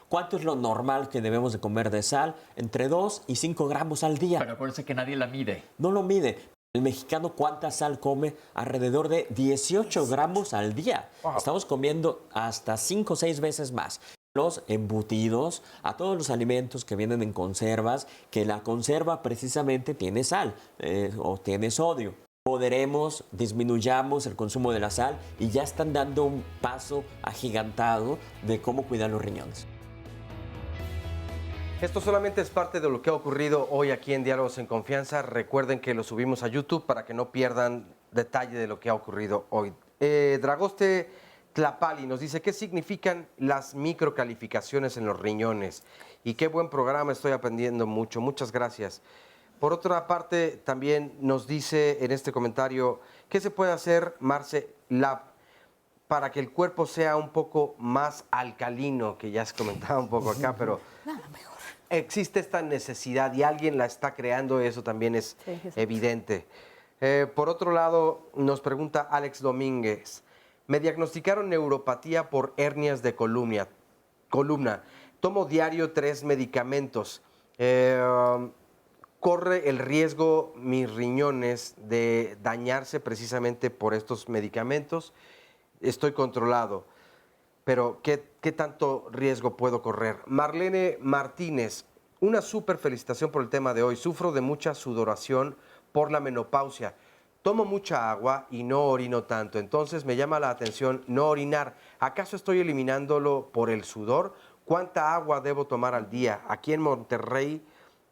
¿Cuánto es lo normal que debemos de comer de sal? Entre 2 y 5 gramos al día. Pero acuérdense que nadie la mide. No lo mide. El mexicano, ¿cuánta sal come? Alrededor de 18 gramos al día. Wow. Estamos comiendo hasta 5 o 6 veces más. Los embutidos, a todos los alimentos que vienen en conservas, que la conserva precisamente tiene sal o tiene sodio. Disminuyamos el consumo de la sal y ya están dando un paso agigantado de cómo cuidar los riñones. Esto solamente es parte de lo que ha ocurrido hoy aquí en Diálogos en Confianza. Recuerden que lo subimos a YouTube para que no pierdan detalle de lo que ha ocurrido hoy. Dragoste Tlapali nos dice, ¿qué significan las microcalificaciones en los riñones? Y qué buen programa, estoy aprendiendo mucho. Muchas gracias. Por otra parte, también nos dice en este comentario, ¿qué se puede hacer, Marce Lab, para que el cuerpo sea un poco más alcalino? Que ya se comentaba un poco acá, pero existe esta necesidad y alguien la está creando, eso también es evidente. Por otro lado, nos pregunta Alex Domínguez, me diagnosticaron neuropatía por hernias de columna. Tomo diario 3 medicamentos. ¿Corre el riesgo mis riñones de dañarse precisamente por estos medicamentos? Estoy controlado, pero ¿qué tanto riesgo puedo correr? Marlene Martínez, una súper felicitación por el tema de hoy. Sufro de mucha sudoración por la menopausia. Tomo mucha agua y no orino tanto, entonces me llama la atención no orinar. ¿Acaso estoy eliminándolo por el sudor? ¿Cuánta agua debo tomar al día? Aquí en Monterrey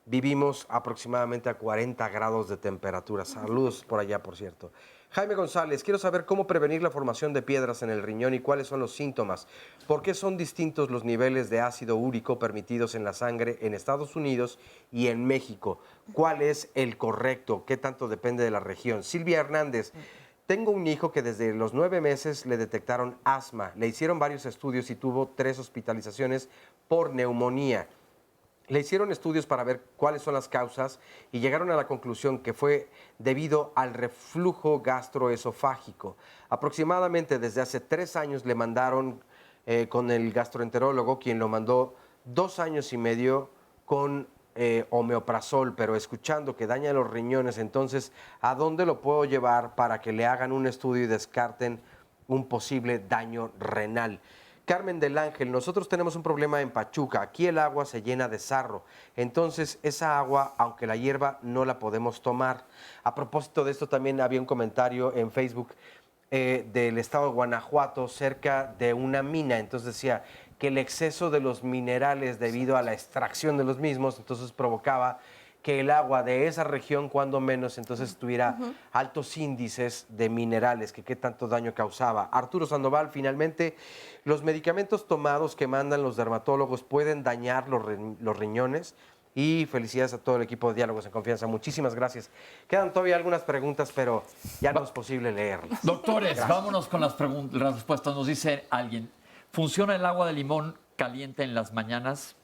vivimos aproximadamente a 40 grados de temperatura. Saludos por allá, por cierto. Jaime González, quiero saber cómo prevenir la formación de piedras en el riñón y cuáles son los síntomas. ¿Por qué son distintos los niveles de ácido úrico permitidos en la sangre en Estados Unidos y en México? ¿Cuál es el correcto? ¿Qué tanto depende de la región? Silvia Hernández, tengo un hijo que desde los 9 meses le detectaron asma. Le hicieron varios estudios y tuvo 3 hospitalizaciones por neumonía. Le hicieron estudios para ver cuáles son las causas y llegaron a la conclusión que fue debido al reflujo gastroesofágico. Aproximadamente desde hace 3 años le mandaron con el gastroenterólogo, quien lo mandó 2 años y medio con omeprazol, pero escuchando que daña los riñones, entonces, ¿a dónde lo puedo llevar para que le hagan un estudio y descarten un posible daño renal? Carmen del Ángel, nosotros tenemos un problema en Pachuca. Aquí el agua se llena de sarro. Entonces, esa agua, aunque la hierva, no la podemos tomar. A propósito de esto, también había un comentario en Facebook del estado de Guanajuato, cerca de una mina. Entonces decía que el exceso de los minerales debido a la extracción de los mismos, entonces provocaba que el agua de esa región, cuando menos, entonces tuviera altos índices de minerales, que qué tanto daño causaba. Arturo Sandoval, finalmente, los medicamentos tomados que mandan los dermatólogos pueden dañar los riñones. Y felicidades a todo el equipo de Diálogos en Confianza. Muchísimas gracias. Quedan todavía algunas preguntas, pero ya no es posible leerlas. Doctores, Gracias. vámonos con las respuestas. Nos dice alguien, ¿funciona el agua de limón caliente en las mañanas?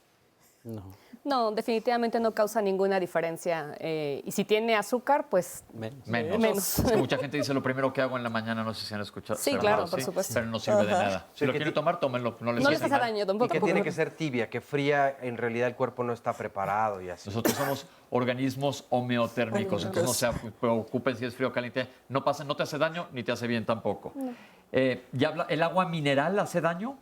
No, definitivamente no causa ninguna diferencia. Y si tiene azúcar, pues Menos. Es que mucha gente dice lo primero que hago en la mañana, no sé si han escuchado. Sí, pero claro, no, por supuesto. Pero no sirve de Ajá. nada. Si Sí, lo que quiere tomar, tómenlo. No les hace daño tampoco. Y que tiene que ser tibia, que fría, en realidad el cuerpo no está preparado y así. Nosotros somos organismos homeotérmicos, entonces no se preocupen si es frío o caliente. No pasa, no te hace daño ni te hace bien tampoco. ¿El agua mineral hace daño?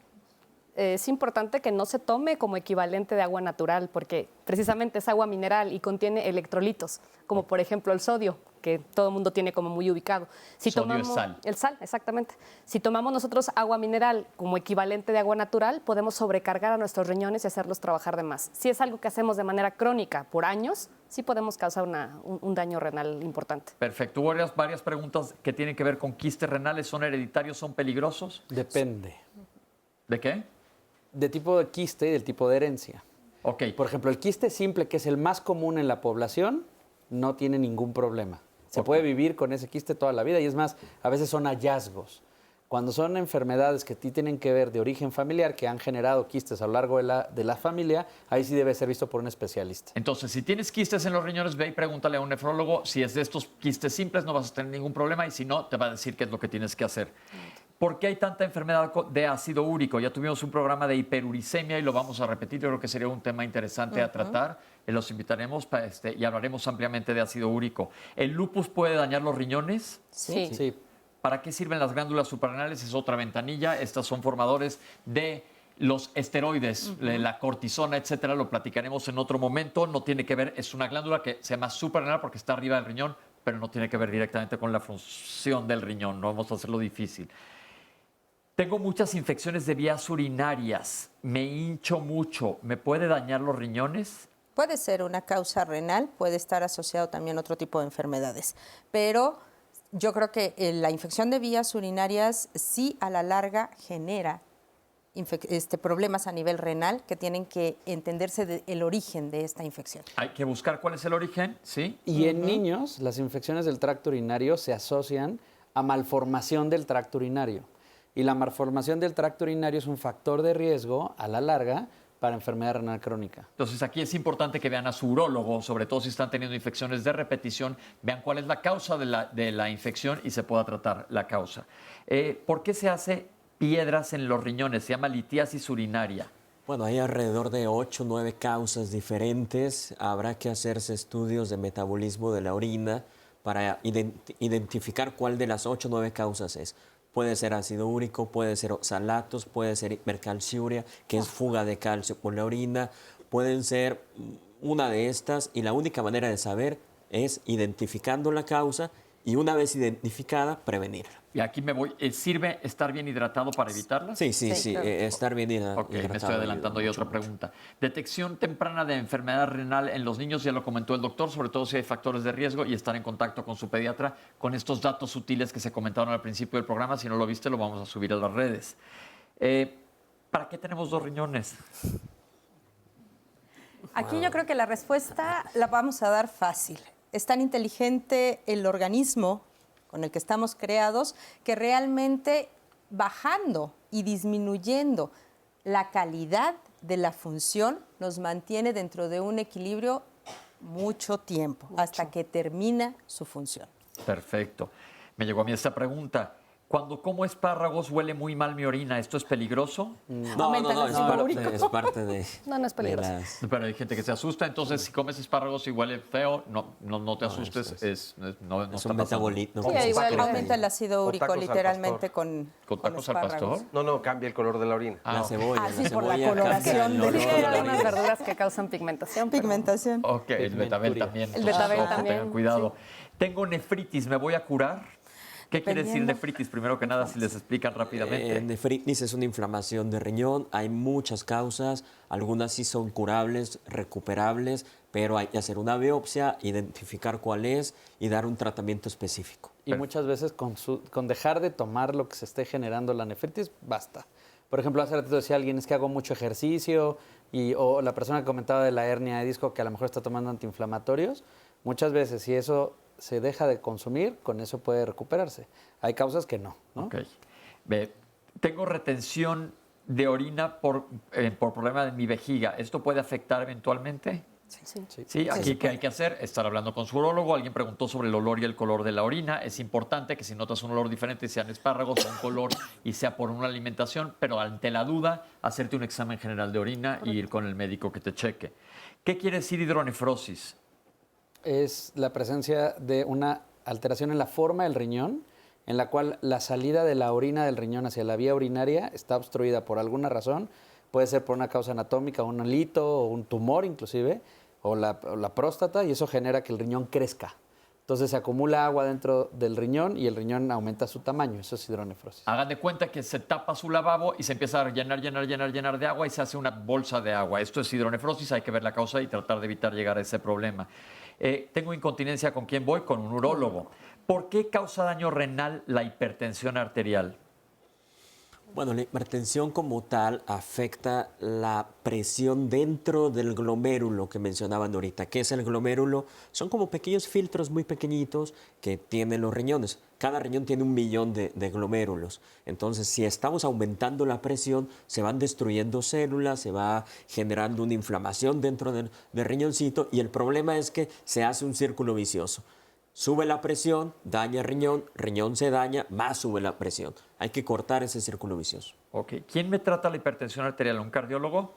Es importante que no se tome como equivalente de agua natural, porque precisamente es agua mineral y contiene electrolitos, como por ejemplo el sodio, que todo el mundo tiene como muy ubicado. Si Sodio es sal. El sal, exactamente. Si tomamos nosotros agua mineral como equivalente de agua natural, podemos sobrecargar a nuestros riñones y hacerlos trabajar de más. Si es algo que hacemos de manera crónica por años, sí podemos causar un daño renal importante. Perfecto. Hubo varias preguntas que tienen que ver con quistes renales. ¿Son hereditarios? ¿Son peligrosos? Depende. ¿De qué? De tipo de quiste y del tipo de herencia. Ok. Por ejemplo, el quiste simple, que es el más común en la población, no tiene ningún problema. Se puede vivir con ese quiste toda la vida y es más, a veces son hallazgos. Cuando son enfermedades que tienen que ver de origen familiar, que han generado quistes a lo largo de la familia, ahí sí debe ser visto por un especialista. Entonces, si tienes quistes en los riñones, ve y pregúntale a un nefrólogo. Si es de estos quistes simples, no vas a tener ningún problema y si no, te va a decir qué es lo que tienes que hacer. ¿Por qué hay tanta enfermedad de ácido úrico? Ya tuvimos un programa de hiperuricemia y lo vamos a repetir. Yo creo que sería un tema interesante a tratar. Los invitaremos y hablaremos ampliamente de ácido úrico. ¿El lupus puede dañar los riñones? Sí. ¿Para qué sirven las glándulas suprarrenales? Es otra ventanilla. Estas son formadores de los esteroides, la cortisona, etcétera. Lo platicaremos en otro momento. No tiene que ver, es una glándula que se llama suprarrenal porque está arriba del riñón, pero no tiene que ver directamente con la función del riñón. No vamos a hacerlo difícil. Tengo muchas infecciones de vías urinarias, me hincho mucho, ¿me puede dañar los riñones? Puede ser una causa renal, puede estar asociado también a otro tipo de enfermedades, pero yo creo que la infección de vías urinarias sí a la larga genera problemas a nivel renal que tienen que entenderse el origen de esta infección. Hay que buscar cuál es el origen, ¿sí? Y en niños, las infecciones del tracto urinario se asocian a malformación del tracto urinario. Y la malformación del tracto urinario es un factor de riesgo a la larga para enfermedad renal crónica. Entonces aquí es importante que vean a su urólogo, sobre todo si están teniendo infecciones de repetición, vean cuál es la causa de la infección y se pueda tratar la causa. ¿Por qué se hace piedras en los riñones? Se llama litiasis urinaria. Bueno, hay alrededor de 8 o 9 causas diferentes. Habrá que hacerse estudios de metabolismo de la orina para identificar cuál de las 8 o 9 causas es. Puede ser ácido úrico, puede ser oxalatos, puede ser hipercalciuria, que es fuga de calcio por la orina. Pueden ser una de estas y la única manera de saber es identificando la causa y una vez identificada, prevenirla. Y aquí me voy. ¿Sirve estar bien hidratado para evitarla? Sí, claro. Estar bien hidratado. Ok, me estoy adelantando ya otra pregunta. Detección temprana de enfermedad renal en los niños, ya lo comentó el doctor, sobre todo si hay factores de riesgo y estar en contacto con su pediatra con estos datos sutiles que se comentaron al principio del programa. Si no lo viste, lo vamos a subir a las redes. ¿Para qué tenemos 2 riñones? Aquí yo creo que la respuesta la vamos a dar fácil. Es tan inteligente el organismo con el que estamos creados que realmente bajando y disminuyendo la calidad de la función nos mantiene dentro de un equilibrio mucho tiempo, hasta que termina su función. Perfecto. Me llegó a mí esta pregunta. Cuando como espárragos huele muy mal mi orina, ¿esto es peligroso? No, es parte de... No es peligroso. Pero hay gente que se asusta, entonces si comes espárragos y huele feo, no te asustes, no es un metabolismo. Sí, igual aumenta el ácido úrico literalmente con tacos al pastor. No, cambia el color de la orina. La cebolla. Sí, por la coloración. Hay algunas verduras que causan pigmentación. Pigmentación. Ok, el betabel también. El betabel también. Tengan cuidado. Tengo nefritis, ¿me voy a curar? ¿Qué quiere decir nefritis? Primero que nada, si les explican rápidamente. Nefritis es una inflamación de riñón. Hay muchas causas. Algunas sí son curables, recuperables, pero hay que hacer una biopsia, identificar cuál es y dar un tratamiento específico. Y muchas veces con dejar de tomar lo que se esté generando la nefritis, basta. Por ejemplo, hace ratito decía alguien, es que hago mucho ejercicio, o la persona que comentaba de la hernia de disco, que a lo mejor está tomando antiinflamatorios. Muchas veces, si eso se deja de consumir, con eso puede recuperarse. Hay causas que no. Ok. Tengo retención de orina por problema de mi vejiga. ¿Esto puede afectar eventualmente? Sí, aquí ¿qué hay que hacer? Estar hablando con su urólogo. Alguien preguntó sobre el olor y el color de la orina. Es importante que si notas un olor diferente, sean espárragos, sea un color y sea por una alimentación, pero ante la duda, hacerte un examen general de orina y ir con el médico que te cheque. ¿Qué quiere decir hidronefrosis? Es la presencia de una alteración en la forma del riñón, en la cual la salida de la orina del riñón hacia la vía urinaria está obstruida por alguna razón. Puede ser por una causa anatómica, un alito o un tumor inclusive, o la próstata, y eso genera que el riñón crezca. Entonces se acumula agua dentro del riñón y el riñón aumenta su tamaño. Eso es hidronefrosis. Hagan de cuenta que se tapa su lavabo y se empieza a llenar de agua y se hace una bolsa de agua. Esto es hidronefrosis, hay que ver la causa y tratar de evitar llegar a ese problema. Tengo incontinencia, ¿con quién voy? Con un urólogo. ¿Por qué causa daño renal la hipertensión arterial? Bueno, la hipertensión como tal afecta la presión dentro del glomérulo que mencionaban ahorita. ¿Qué es el glomérulo? Son como pequeños filtros muy pequeñitos que tienen los riñones. Cada riñón tiene 1 millón de glomérulos. Entonces, si estamos aumentando la presión, se van destruyendo células, se va generando una inflamación dentro del riñoncito y el problema es que se hace un círculo vicioso. Sube la presión, daña el riñón, riñón se daña, más sube la presión. Hay que cortar ese círculo vicioso. Ok. ¿Quién me trata la hipertensión arterial? ¿Un cardiólogo?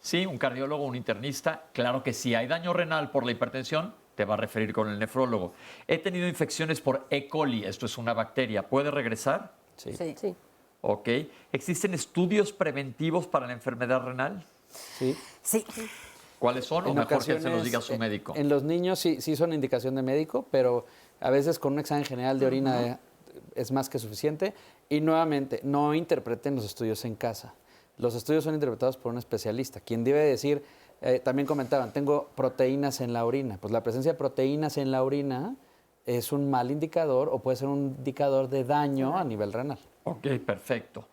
Sí, un cardiólogo, un internista. Claro que si hay daño renal por la hipertensión, te va a referir con el nefrólogo. He tenido infecciones por E. coli. Esto es una bacteria. ¿Puede regresar? Sí. Ok. ¿Existen estudios preventivos para la enfermedad renal? Sí. ¿Cuáles son? O mejor que se los diga su médico. En los niños sí son indicación de médico, pero a veces con un examen general de orina es más que suficiente. Y nuevamente, no interpreten los estudios en casa. Los estudios son interpretados por un especialista, quien debe decir, también comentaban, tengo proteínas en la orina. Pues la presencia de proteínas en la orina es un mal indicador o puede ser un indicador de daño a nivel renal. Ok, perfecto.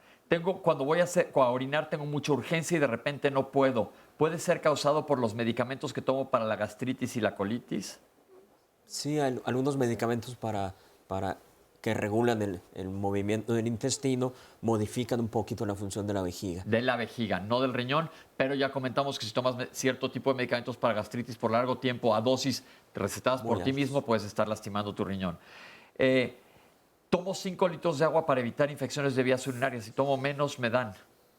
Cuando voy a orinar tengo mucha urgencia y de repente no puedo. ¿Puede ser causado por los medicamentos que tomo para la gastritis y la colitis? Sí, hay algunos medicamentos para que regulan el movimiento del intestino, modifican un poquito la función de la vejiga. De la vejiga, no del riñón, pero ya comentamos que si tomas cierto tipo de medicamentos para gastritis por largo tiempo a dosis recetadas por ti mismo, puedes estar lastimando tu riñón. Tomo 5 litros de agua para evitar infecciones de vías urinarias. Si tomo menos, me dan.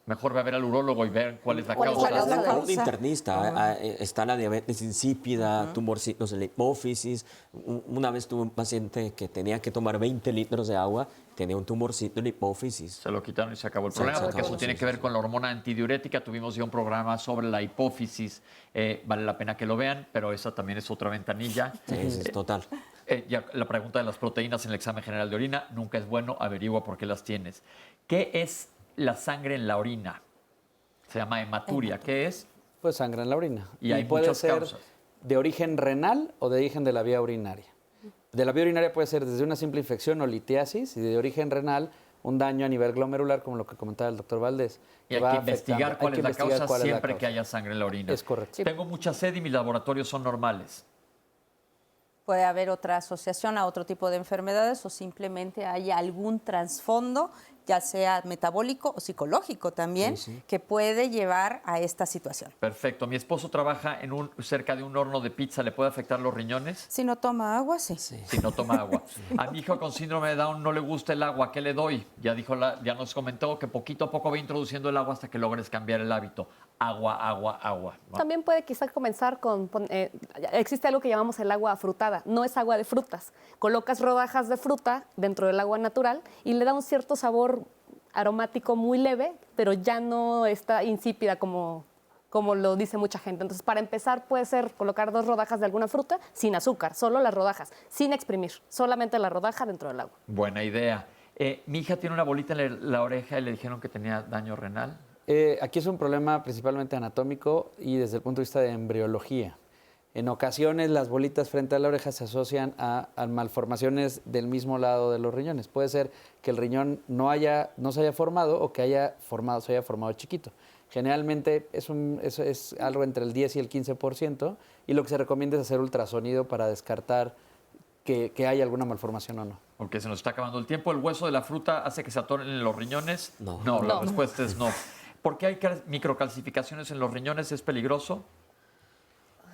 Mejor va a ver al urólogo y ver cuál es la causa. Un internista. Está la diabetes insípida, tumorcitos en la hipófisis. Una vez tuve un paciente que tenía que tomar 20 litros de agua, tenía un tumorcito en la hipófisis. Se lo quitaron y se acabó el problema, porque eso tiene que ver con la hormona antidiurética. Tuvimos ya un programa sobre la hipófisis. Vale la pena que lo vean, pero esa también es otra ventanilla. Sí, es total. Ya la pregunta de las proteínas en el examen general de orina nunca es bueno, averigua por qué las tienes. ¿Qué es la sangre en la orina? Se llama hematuria. ¿Qué es? Pues sangre en la orina. Y hay puede muchas ser causas. De origen renal o de origen de la vía urinaria. De la vía urinaria puede ser desde una simple infección o litiasis, y de origen renal un daño a nivel glomerular, como lo que comentaba el doctor Valdés. Y hay que investigar cuál es la causa siempre que haya sangre en la orina. Es correcto. Tengo mucha sed y mis laboratorios son normales. Puede haber otra asociación a otro tipo de enfermedades o simplemente hay algún trasfondo ya sea metabólico o psicológico también, que puede llevar a esta situación. Perfecto. Mi esposo trabaja cerca de un horno de pizza. ¿Le puede afectar los riñones? Si no toma agua, sí. Si no toma agua. A mi hijo con síndrome de Down no le gusta el agua. ¿Qué le doy? Ya nos comentó que poquito a poco va introduciendo el agua hasta que logres cambiar el hábito. Agua, agua, agua, ¿no? También puede quizás comenzar existe algo que llamamos el agua afrutada. No es agua de frutas. Colocas rodajas de fruta dentro del agua natural y le da un cierto sabor aromático muy leve, pero ya no está insípida como lo dice mucha gente. Entonces, para empezar, puede ser colocar 2 rodajas de alguna fruta sin azúcar, solo las rodajas, sin exprimir, solamente la rodaja dentro del agua. Buena idea. Mi hija tiene una bolita en la oreja y le dijeron que tenía daño renal. Aquí es un problema principalmente anatómico y desde el punto de vista de embriología. En ocasiones las bolitas frente a la oreja se asocian a malformaciones del mismo lado de los riñones. Puede ser que el riñón no se haya formado o que se haya formado chiquito. Generalmente es algo entre el 10 y el 15% y lo que se recomienda es hacer ultrasonido para descartar que hay alguna malformación o no. Porque se nos está acabando el tiempo. ¿El hueso de la fruta hace que se atoren en los riñones? No. La respuesta es no. ¿Por qué hay microcalcificaciones en los riñones? ¿Es peligroso?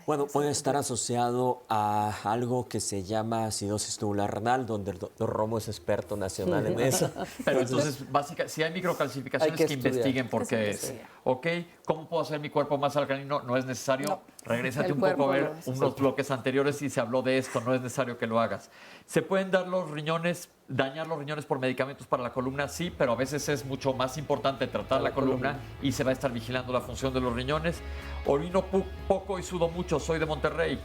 Bueno, puede estar asociado a algo que se llama acidosis tubular renal, donde el doctor Romo es experto nacional en eso. Pero entonces, básicamente, si hay microcalcificaciones, que investiguen por qué es. ¿Ok? ¿Cómo puedo hacer mi cuerpo más alcalino? No es necesario. No. Regrésate un poco a ver unos bloques anteriores y se habló de esto. No es necesario que lo hagas. ¿Se pueden dañar los riñones por medicamentos para la columna? Sí, pero a veces es mucho más importante tratar la columna y se va a estar vigilando la función de los riñones. Orino poco y sudo mucho. Soy de Monterrey.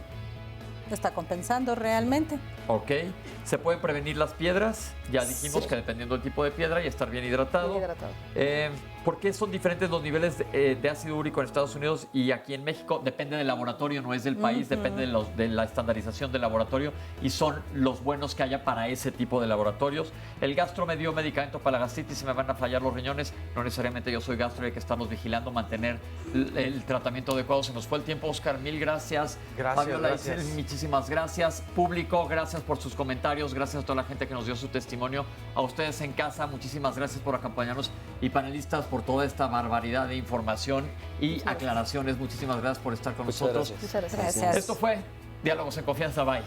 Está compensando realmente. Ok. ¿Se pueden prevenir las piedras? Ya dijimos que dependiendo del tipo de piedra y estar bien hidratado. ¿Por qué son diferentes los niveles de ácido úrico en Estados Unidos y aquí en México? Depende del laboratorio, no es del país, depende de la estandarización del laboratorio y son los buenos que haya para ese tipo de laboratorios. El gastro me dio medicamento para la gastritis y me van a fallar los riñones. No necesariamente yo soy gastro y hay que estarnos vigilando, mantener el tratamiento adecuado. Se nos fue el tiempo, Oscar, mil gracias. Fabiola, muchísimas gracias. Público, gracias por sus comentarios, gracias a toda la gente que nos dio su testimonio. A ustedes en casa, muchísimas gracias por acompañarnos y panelistas por toda esta barbaridad de información y aclaraciones. Muchísimas gracias por estar con nosotros. Muchas gracias. Esto fue Diálogos en Confianza. Bye.